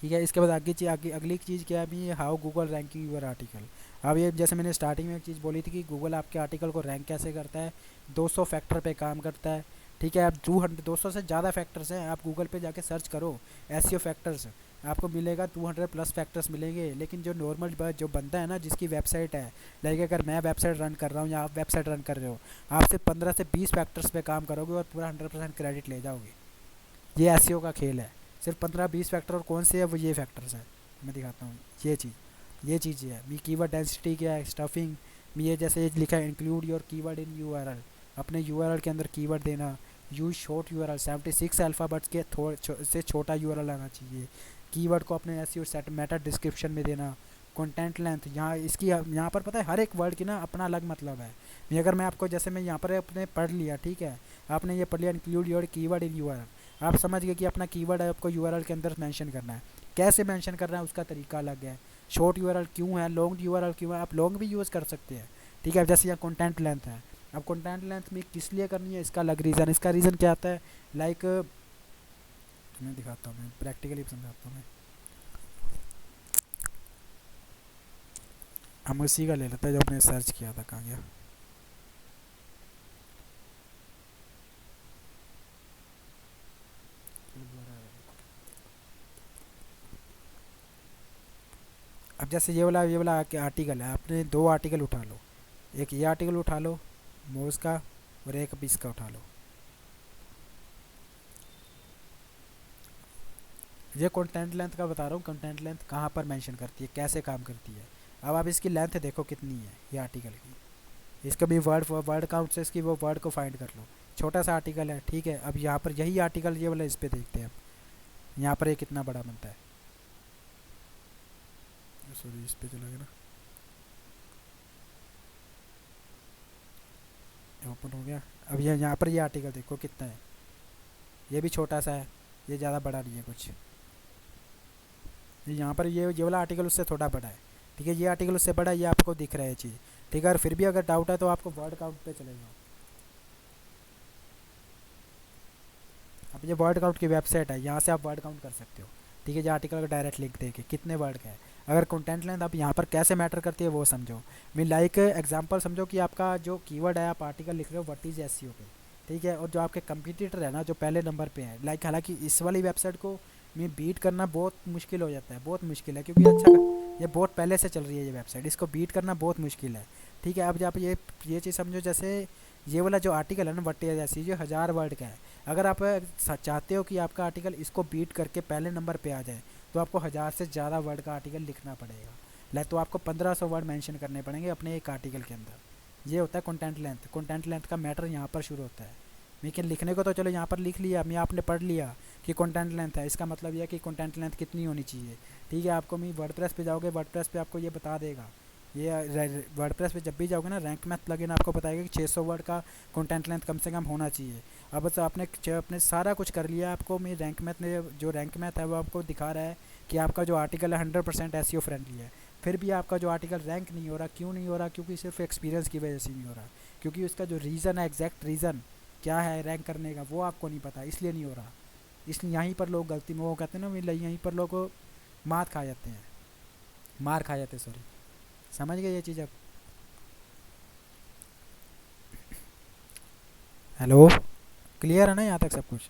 ठीक है, इसके बाद अगली चीज़ क्या है अभी, how Google ranking your article. अब ये जैसे मैंने स्टार्टिंग में एक चीज़ बोली थी कि गूगल आपके आर्टिकल को रैंक कैसे करता है, 200 फैक्टर पे काम करता है। ठीक है, आप 200 से ज़्यादा फैक्टर्स हैं, आप गूगल पे जाके सर्च करो एसईओ फैक्टर्स, आपको मिलेगा 200 प्लस फैक्टर्स मिलेंगे। लेकिन जो नॉर्मल जो बंदा है ना, जिसकी वेबसाइट है, लाइक अगर मैं वेबसाइट रन कर रहा हूँ या आप वेबसाइट रन कर रहे हो, आप सिर्फ 15 से 20 फैक्टर्स पे काम करोगे और पूरा 100% क्रेडिट ले जाओगे। ये एसईओ का खेल है, सिर्फ 15-20 फैक्टर। और कौन से है वो? ये फैक्टर्स है, मैं दिखाता हूँ। ये चीज़ है मी कीवर्ड डेंसिटी क्या है, स्टफिंग मी, ये जैसे ये लिखा है include your keyword in URL, अपने यूआरएल के अंदर कीवर्ड देना। यूज शॉर्ट यूआरएल, 76 अल्फ़ाबेट्स के से छोटा यूआरएल आना चाहिए। कीवर्ड को अपने एसईओ सेट मेटा डिस्क्रिप्शन में देना। कंटेंट लेंथ, यहाँ पर पता है हर एक वर्ड की ना अपना अलग मतलब है। अगर मैं आपको, जैसे मैं यहाँ पर अपने पढ़ लिया, ठीक है, आपने ये पढ़ लिया include your keyword in URL, आप समझ गए कि अपना कीवर्ड है आपको यूआरएल के अंदर मेंशन करना है। कैसे मेंशन करना है उसका तरीका अलग है। शॉर्ट यूआरएल क्यों है, लॉन्ग यूआरएल क्यों है, आप लॉन्ग भी यूज़ कर सकते हैं। ठीक है, अब जैसे यहाँ कंटेंट लेंथ है, अब कंटेंट लेंथ में किस लिए करनी है, इसका अलग रीज़न। इसका रीज़न क्या आता है, लाइक मैं दिखाता हूँ, मैं प्रैक्टिकली समझाता हूँ। मैं हम उसी का ले लेते हैं जो हमने सर्च किया था, कहाँ गया। अब जैसे ये वाला आर्टिकल है, आपने 2 आर्टिकल उठा लो, एक ये आर्टिकल उठा लो मोज का, और एक अब इसका उठा लो। ये कंटेंट लेंथ का बता रहा हूँ, कंटेंट लेंथ कहाँ पर मेंशन करती है, कैसे काम करती है। अब आप इसकी लेंथ देखो कितनी है ये आर्टिकल की, इसका भी वर्ड काउंट से इसकी वो वर्ड को फाइंड कर लो। छोटा सा आर्टिकल है, ठीक है। अब यहाँ पर यही आर्टिकल ये वाला, इस पर देखते हैं हम, यहाँ पर ये कितना बड़ा बनता है। सॉरी, इस पे चला गया ना, ओपन हो गया। अब ये यहाँ पर ये आर्टिकल देखो कितना है, ये भी छोटा सा है, ये ज़्यादा बड़ा नहीं है कुछ। यहाँ पर ये वाला आर्टिकल उससे थोड़ा बड़ा है, ठीक है, ये आर्टिकल उससे बड़ा है, ये आपको दिख रहा है चीज़, ठीक है। और फिर भी अगर डाउट है तो आपको वर्ड काउंट पे चले जाओ। अब ये वर्ड काउंट की वेबसाइट है, यहाँ से आप वर्ड काउंट कर सकते हो, ठीक है। ये आर्टिकल का डायरेक्ट लिंक देके कितने वर्ड का है। अगर कंटेंट लेंथ आप यहाँ पर कैसे मैटर करती है वो समझो। मैं लाइक एग्जांपल समझो कि आपका जो कीवर्ड है, आप आर्टिकल लिख रहे हो व्हाट इज़ एसईओ पे, ठीक है। और जो आपके कंपटीटर है ना, जो पहले नंबर पे है, लाइक हालांकि इस वाली वेबसाइट को मैं बीट करना बहुत मुश्किल हो जाता है, बहुत मुश्किल है, क्योंकि अच्छा ये बहुत पहले से चल रही है ये वेबसाइट, इसको बीट करना बहुत मुश्किल है, ठीक है। अब जब ये चीज़ समझो, जैसे ये वाला जो आर्टिकल है ना व्हाट इज एसईओ, जो 1000 वर्ड का है, अगर आप चाहते हो कि आपका आर्टिकल इसको बीट करके पहले नंबर पे आ जाए, तो आपको 1000 से ज़्यादा वर्ड का आर्टिकल लिखना पड़ेगा। लाइक तो आपको 1500 वर्ड मेंशन करने पड़ेंगे अपने एक आर्टिकल के अंदर। ये होता है कंटेंट लेंथ। कंटेंट लेंथ का मैटर यहाँ पर शुरू होता है। लेकिन लिखने को तो चलो यहाँ पर लिख लिया, मैं आपने पढ़ लिया कि कंटेंट लेंथ है, इसका मतलब यह है कि कंटेंट लेंथ कितनी होनी चाहिए, ठीक है। आपको मैं वर्डप्रेस पे जाओगे, वर्डप्रेस पे आपको ये बता देगा, ये वर्डप्रेस पे जब भी जाओगे ना, रैंक मैथ प्लगइन आपको बताएगा कि 600 वर्ड का कंटेंट लेंथ कम से कम होना चाहिए। अब बस आपने सारा कुछ कर लिया, आपको मैं रैंक मैथ ने जो रैंक मैथ है वो आपको दिखा रहा है कि आपका जो आर्टिकल है 100% एसईओ फ्रेंडली है, फिर भी आपका जो आर्टिकल रैंक नहीं हो रहा। क्यों नहीं हो रहा? क्योंकि सिर्फ एक्सपीरियंस की वजह से नहीं हो रहा, क्योंकि उसका जो रीज़न है, एग्जैक्ट रीज़न क्या है रैंक करने का, वो आपको नहीं पता, इसलिए नहीं हो रहा। इसलिए यहीं पर लोग गलती में वो कहते हैं ना, यहीं पर लोग मार खा जाते हैं, सॉरी। समझ गए ये चीज़ अब? हेलो, क्लियर है ना यहाँ तक सब कुछ?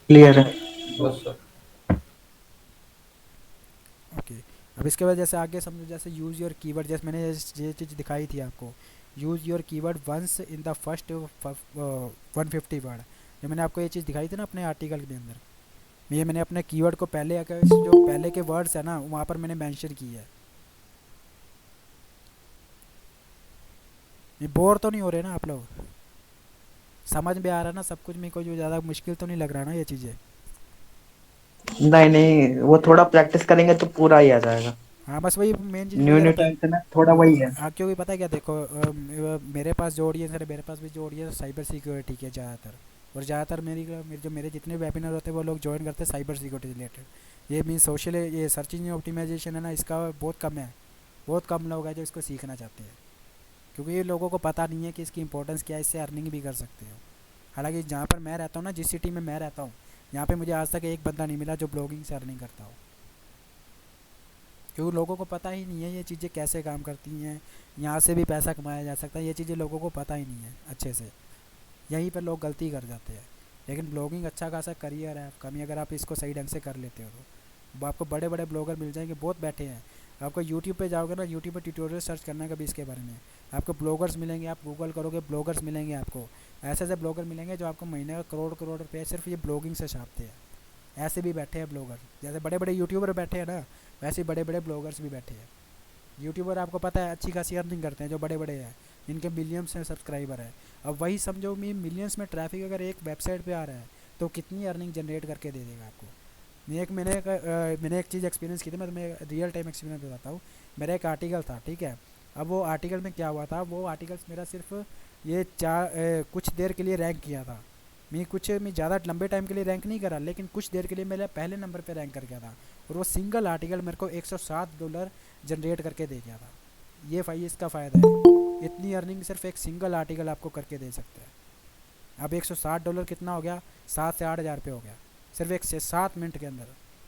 क्लियर है। ओके। अब इसके बाद जैसे आगे समझो, जैसे यूज़ योर कीवर्ड, जैसे मैंने ये चीज़ दिखाई थी आपको, use your keyword once in the first 150 word, जो मैंने आपको ये चीज़ दिखाई थी ना अपने आर्टिकल के अंदर, ये मैंने अपने कीवर्ड को पहले अगर जो पहले के वर्ड्स है ना वहाँ पर मैंने मेंशन की है। ये बोर तो नहीं हो रहे ना आप लोग? समझ में आ रहा ना सब कुछ? मेरे को जो ज़्यादा मुश्किल तो नहीं लग रहा ना ये चीज़ें? नहीं नहीं, वो थोड़ा प्रैक्टिस करेंगे तो पूरा ही आ जाएगा। हाँ बस वही मेन चीज़ न्यू वही न्यू रहता है। टाइम से ना थोड़ा वही है। हाँ क्योंकि पता है क्या, देखो मेरे पास जो ऑडियंस है, मेरे पास भी जो ऑडियंस साइबर सिक्योरिटी के ज़्यादातर, और ज़्यादातर मेरे जितने वेबिनार होते हैं वो लोग ज्वाइन करते हैं साइबर सिक्योरिटी रिलेटेड। ये मीन सोशल, ये सर्च इंजन ऑप्टिमाइजेशन है ना, इसका बहुत कम है, बहुत कम लोग हैं जो इसको सीखना चाहते हैं, क्योंकि ये लोगों को पता नहीं है कि इसकी इंपॉर्टेंस क्या है, इससे अर्निंग भी कर सकते हो। हालांकि जहाँ पर मैं रहता हूँ ना, जिस सिटी में मैं रहता हूँ, यहाँ पे मुझे आज तक एक बंदा नहीं मिला जो ब्लॉगिंग से अर्निंग करता हो, क्योंकि लोगों को पता ही नहीं है ये चीज़ें कैसे काम करती हैं, यहाँ से भी पैसा कमाया जा सकता है, ये चीज़ें लोगों को पता ही नहीं है अच्छे से, यहीं पर लोग गलती कर जाते हैं। लेकिन ब्लॉगिंग अच्छा खासा करियर है आपका, अगर आप इसको सही ढंग से कर लेते हो तो आपको बड़े बड़े ब्लॉगर मिल जाएंगे, बहुत बैठे हैं। आपको यूट्यूब पे जाओगे ना, यूट्यूब पे ट्यूटोरियल सर्च करना है कभी इसके बारे में, आपको ब्लॉगर्स मिलेंगे, आप गूगल करोगे ब्लॉगर्स मिलेंगे, आपको ऐसे ऐसे ब्लॉगर मिलेंगे जो आपको महीने का करोड़ करोड़ रुपये सिर्फ ये ब्लॉगिंग से छापते हैं। ऐसे भी बैठे हैं ब्लॉगर, जैसे बड़े बड़े यूट्यूबर बैठे हैं ना, वैसे ही बड़े बड़े ब्लॉगर्स भी बैठे हैं। यूट्यूबर आपको पता है अच्छी खासी अर्निंग करते हैं जो बड़े बड़े हैं, जिनके मिलियंस में सब्सक्राइबर है। अब वही समझो मैं, मिलियंस में ट्रैफिक अगर एक वेबसाइट पे आ रहा है तो कितनी अर्निंग जनरेट करके दे देगा आपको। मैंने एक चीज़ एक्सपीरियंस की थी, मैं तुम्हें रियल टाइम एक्सपीरियंस बताता हूँ। मेरा एक आर्टिकल था, ठीक है। अब वो आर्टिकल में क्या हुआ था, वो आर्टिकल्स मेरा सिर्फ ये कुछ देर के लिए रैंक किया था। मैं ज़्यादा लंबे टाइम के लिए रैंक नहीं करा, लेकिन कुछ देर के लिए मेरा पहले नंबर पे रैंक कर गया था, और वो सिंगल आर्टिकल मेरे को $107 जनरेट करके दे गया था। ये इसका फ़ायदा है, इतनी अर्निंग सिर्फ एक सिंगल आर्टिकल आपको करके दे सकता है। अब $160 कितना हो गया, 7 से 8 हज़ार रुपये हो गया, सिर्फ एक से 7 मिनट के अंदर।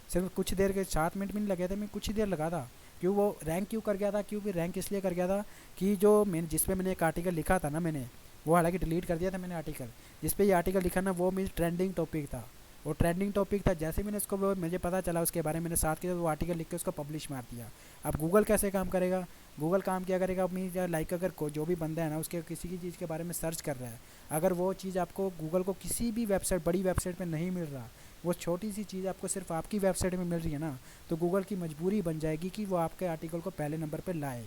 सिर्फ कुछ देर के 7 मिनट भी नहीं लगे थे, मैं कुछ ही देर लगा था। क्यों वो रैंक क्यों कर गया था, क्योंकि रैंक इसलिए कर गया था कि जो मैंने जिस पे मैंने एक आर्टिकल लिखा था ना, मैंने वो हालांकि डिलीट कर दिया था मैंने आर्टिकल, जिस पे ये आर्टिकल लिखा ना, वो मेरी ट्रेंडिंग टॉपिक था, वो ट्रेंडिंग टॉपिक था। जैसे मैंने उसको, मुझे पता चला उसके बारे में, मैंने साथ के वो आर्टिकल लिख के उसको पब्लिश मार दिया। अब गूगल कैसे काम करेगा, गूगल काम क्या करेगा, अपनी लाइक अगर जो भी बंदा है ना उसके किसी की चीज़ के बारे में सर्च कर रहा है, अगर वो चीज़ आपको गूगल को किसी भी वेबसाइट, बड़ी वेबसाइट पे नहीं मिल रहा, वो छोटी सी चीज़ आपको सिर्फ आपकी वेबसाइट में मिल रही है ना, तो गूगल की मजबूरी बन जाएगी कि वो आपके आर्टिकल को पहले नंबर पर लाए,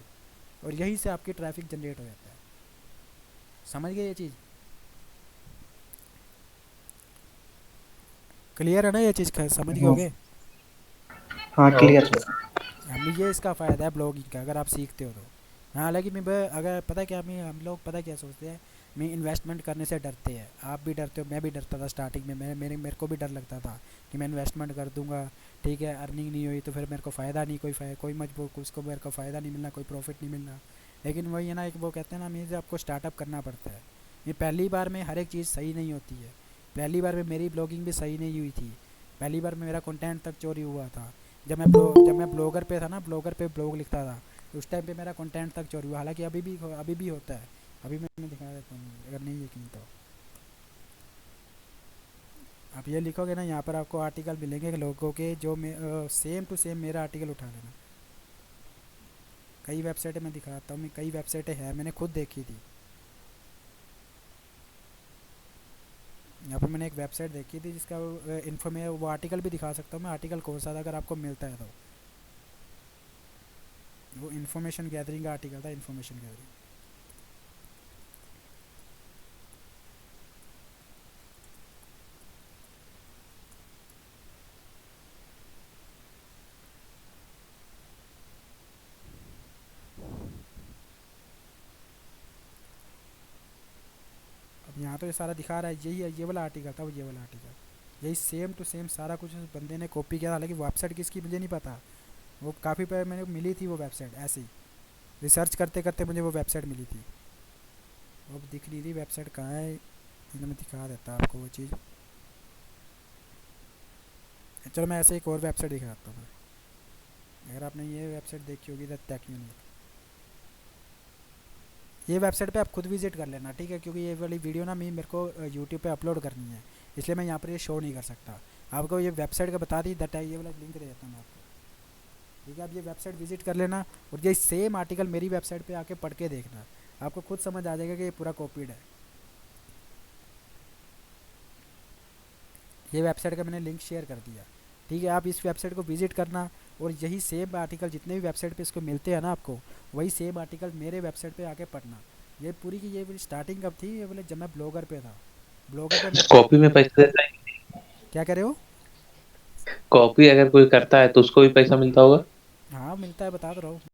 और यहीं से आपकी ट्रैफिक जनरेट हो जाता है। समझ गए ये चीज़? क्लियर है ना ये चीज़? समझ गए होगे? हाँ क्लियर। हमें ये इसका फ़ायदा है ब्लॉगिंग का, अगर आप सीखते हो तो। हाँ हालांकि अगर पता है क्या, हम लोग पता क्या सोचते हैं, मैं इन्वेस्टमेंट करने से डरते हैं। आप भी डरते हो, मैं भी डरता था स्टार्टिंग में, मेरे को भी डर लगता था कि मैं इन्वेस्टमेंट कर दूंगा, ठीक है, अर्निंग नहीं हुई तो फिर मेरे को फ़ायदा नहीं, कोई मजबूर उसको मेरे को फ़ायदा नहीं मिलना, कोई प्रॉफिट नहीं मिलना। लेकिन वही है ना, एक वो कहते हैं ना, मुझे आपको स्टार्टअप करना पड़ता है। ये पहली बार में हर एक चीज़ सही नहीं होती है। पहली बार में मेरी ब्लॉगिंग भी सही नहीं हुई थी, पहली बार में मेरा कंटेंट तक चोरी हुआ था। जब मैं ब्लॉगर पे था ना, ब्लॉगर पे ब्लॉग लिखता था, तो उस टाइम पे मेरा कंटेंट तक चोरी हुआ। हालांकि अभी भी होता है, अभी मैं दिखा देता हूँ अगर नहीं यकीन तो। आप ये लिखोगे ना, यहाँ पर आपको आर्टिकल मिलेंगे लोगों के जो सेम टू सेम मेरा आर्टिकल उठा लेना। कई वेबसाइटें मैं दिखाता हूँ, मैं कई वेबसाइटें हैं, मैंने खुद देखी थी। यहाँ पर मैंने एक वेबसाइट देखी थी जिसका वो आर्टिकल भी दिखा सकता हूँ मैं, आर्टिकल कौन सा था अगर आपको मिलता है तो। वो इन्फॉर्मेशन गैदरिंग का आर्टिकल था, इन्फॉर्मेशन गैदरिंग। अब यहाँ तो ये सारा दिखा रहा है, यही है, ये वाला आर्टिकल था, वो ये वाला आर्टिकल, यही सेम टू सेम सारा कुछ उस बंदे ने कॉपी किया था। हालांकि वेबसाइट किसकी मुझे नहीं पता, वो काफ़ी पहले मैंने मिली थी वो वेबसाइट, ऐसे ही रिसर्च करते करते मुझे वो वेबसाइट मिली थी। वो अब दिख नहीं रही वेबसाइट कहाँ है, इन्हें मैं दिखा देता आपको वो चीज़। चलो मैं ऐसे एक और वेबसाइट दिखाता हूँ। अगर आपने ये वेबसाइट देखी होगी द टेक यूनिक, ये वेबसाइट पे आप खुद विजिट कर लेना, ठीक है, क्योंकि ये वाली वीडियो ना मेरे को यूट्यूब पे अपलोड करनी है, इसलिए मैं यहाँ पर ये शो नहीं कर सकता। आपको ये वेबसाइट का बता दी, दैट है, ये वाला लिंक दे देता हूँ मैं आपको। ठीक है, आप ये वेबसाइट विजिट कर लेना और ये सेम आर्टिकल मेरी वेबसाइट पे आके पढ़ के देखना, आपको खुद समझ आ जाएगा कि ये पूरा कॉपीड है। ये वेबसाइट का मैंने लिंक शेयर कर दिया, ठीक है, आप इस वेबसाइट को विजिट करना और यही सेम आर्टिकल जितने भी वेबसाइट पे इसको मिलते हैं ना आपको, वही सेम आर्टिकल मेरे वेबसाइट पे आके पढ़ना। ये पूरी की ये स्टार्टिंग कब थी, ये बोले जब मैं ब्लॉगर पे था, ब्लॉगर पे मैं कॉपी में पैसे देता है? क्या कह रहे हो? कॉपी अगर कोई करता है तो उसको भी पैसा मिलता होगा? हाँ मिलता है, बता तो रहा हूँ।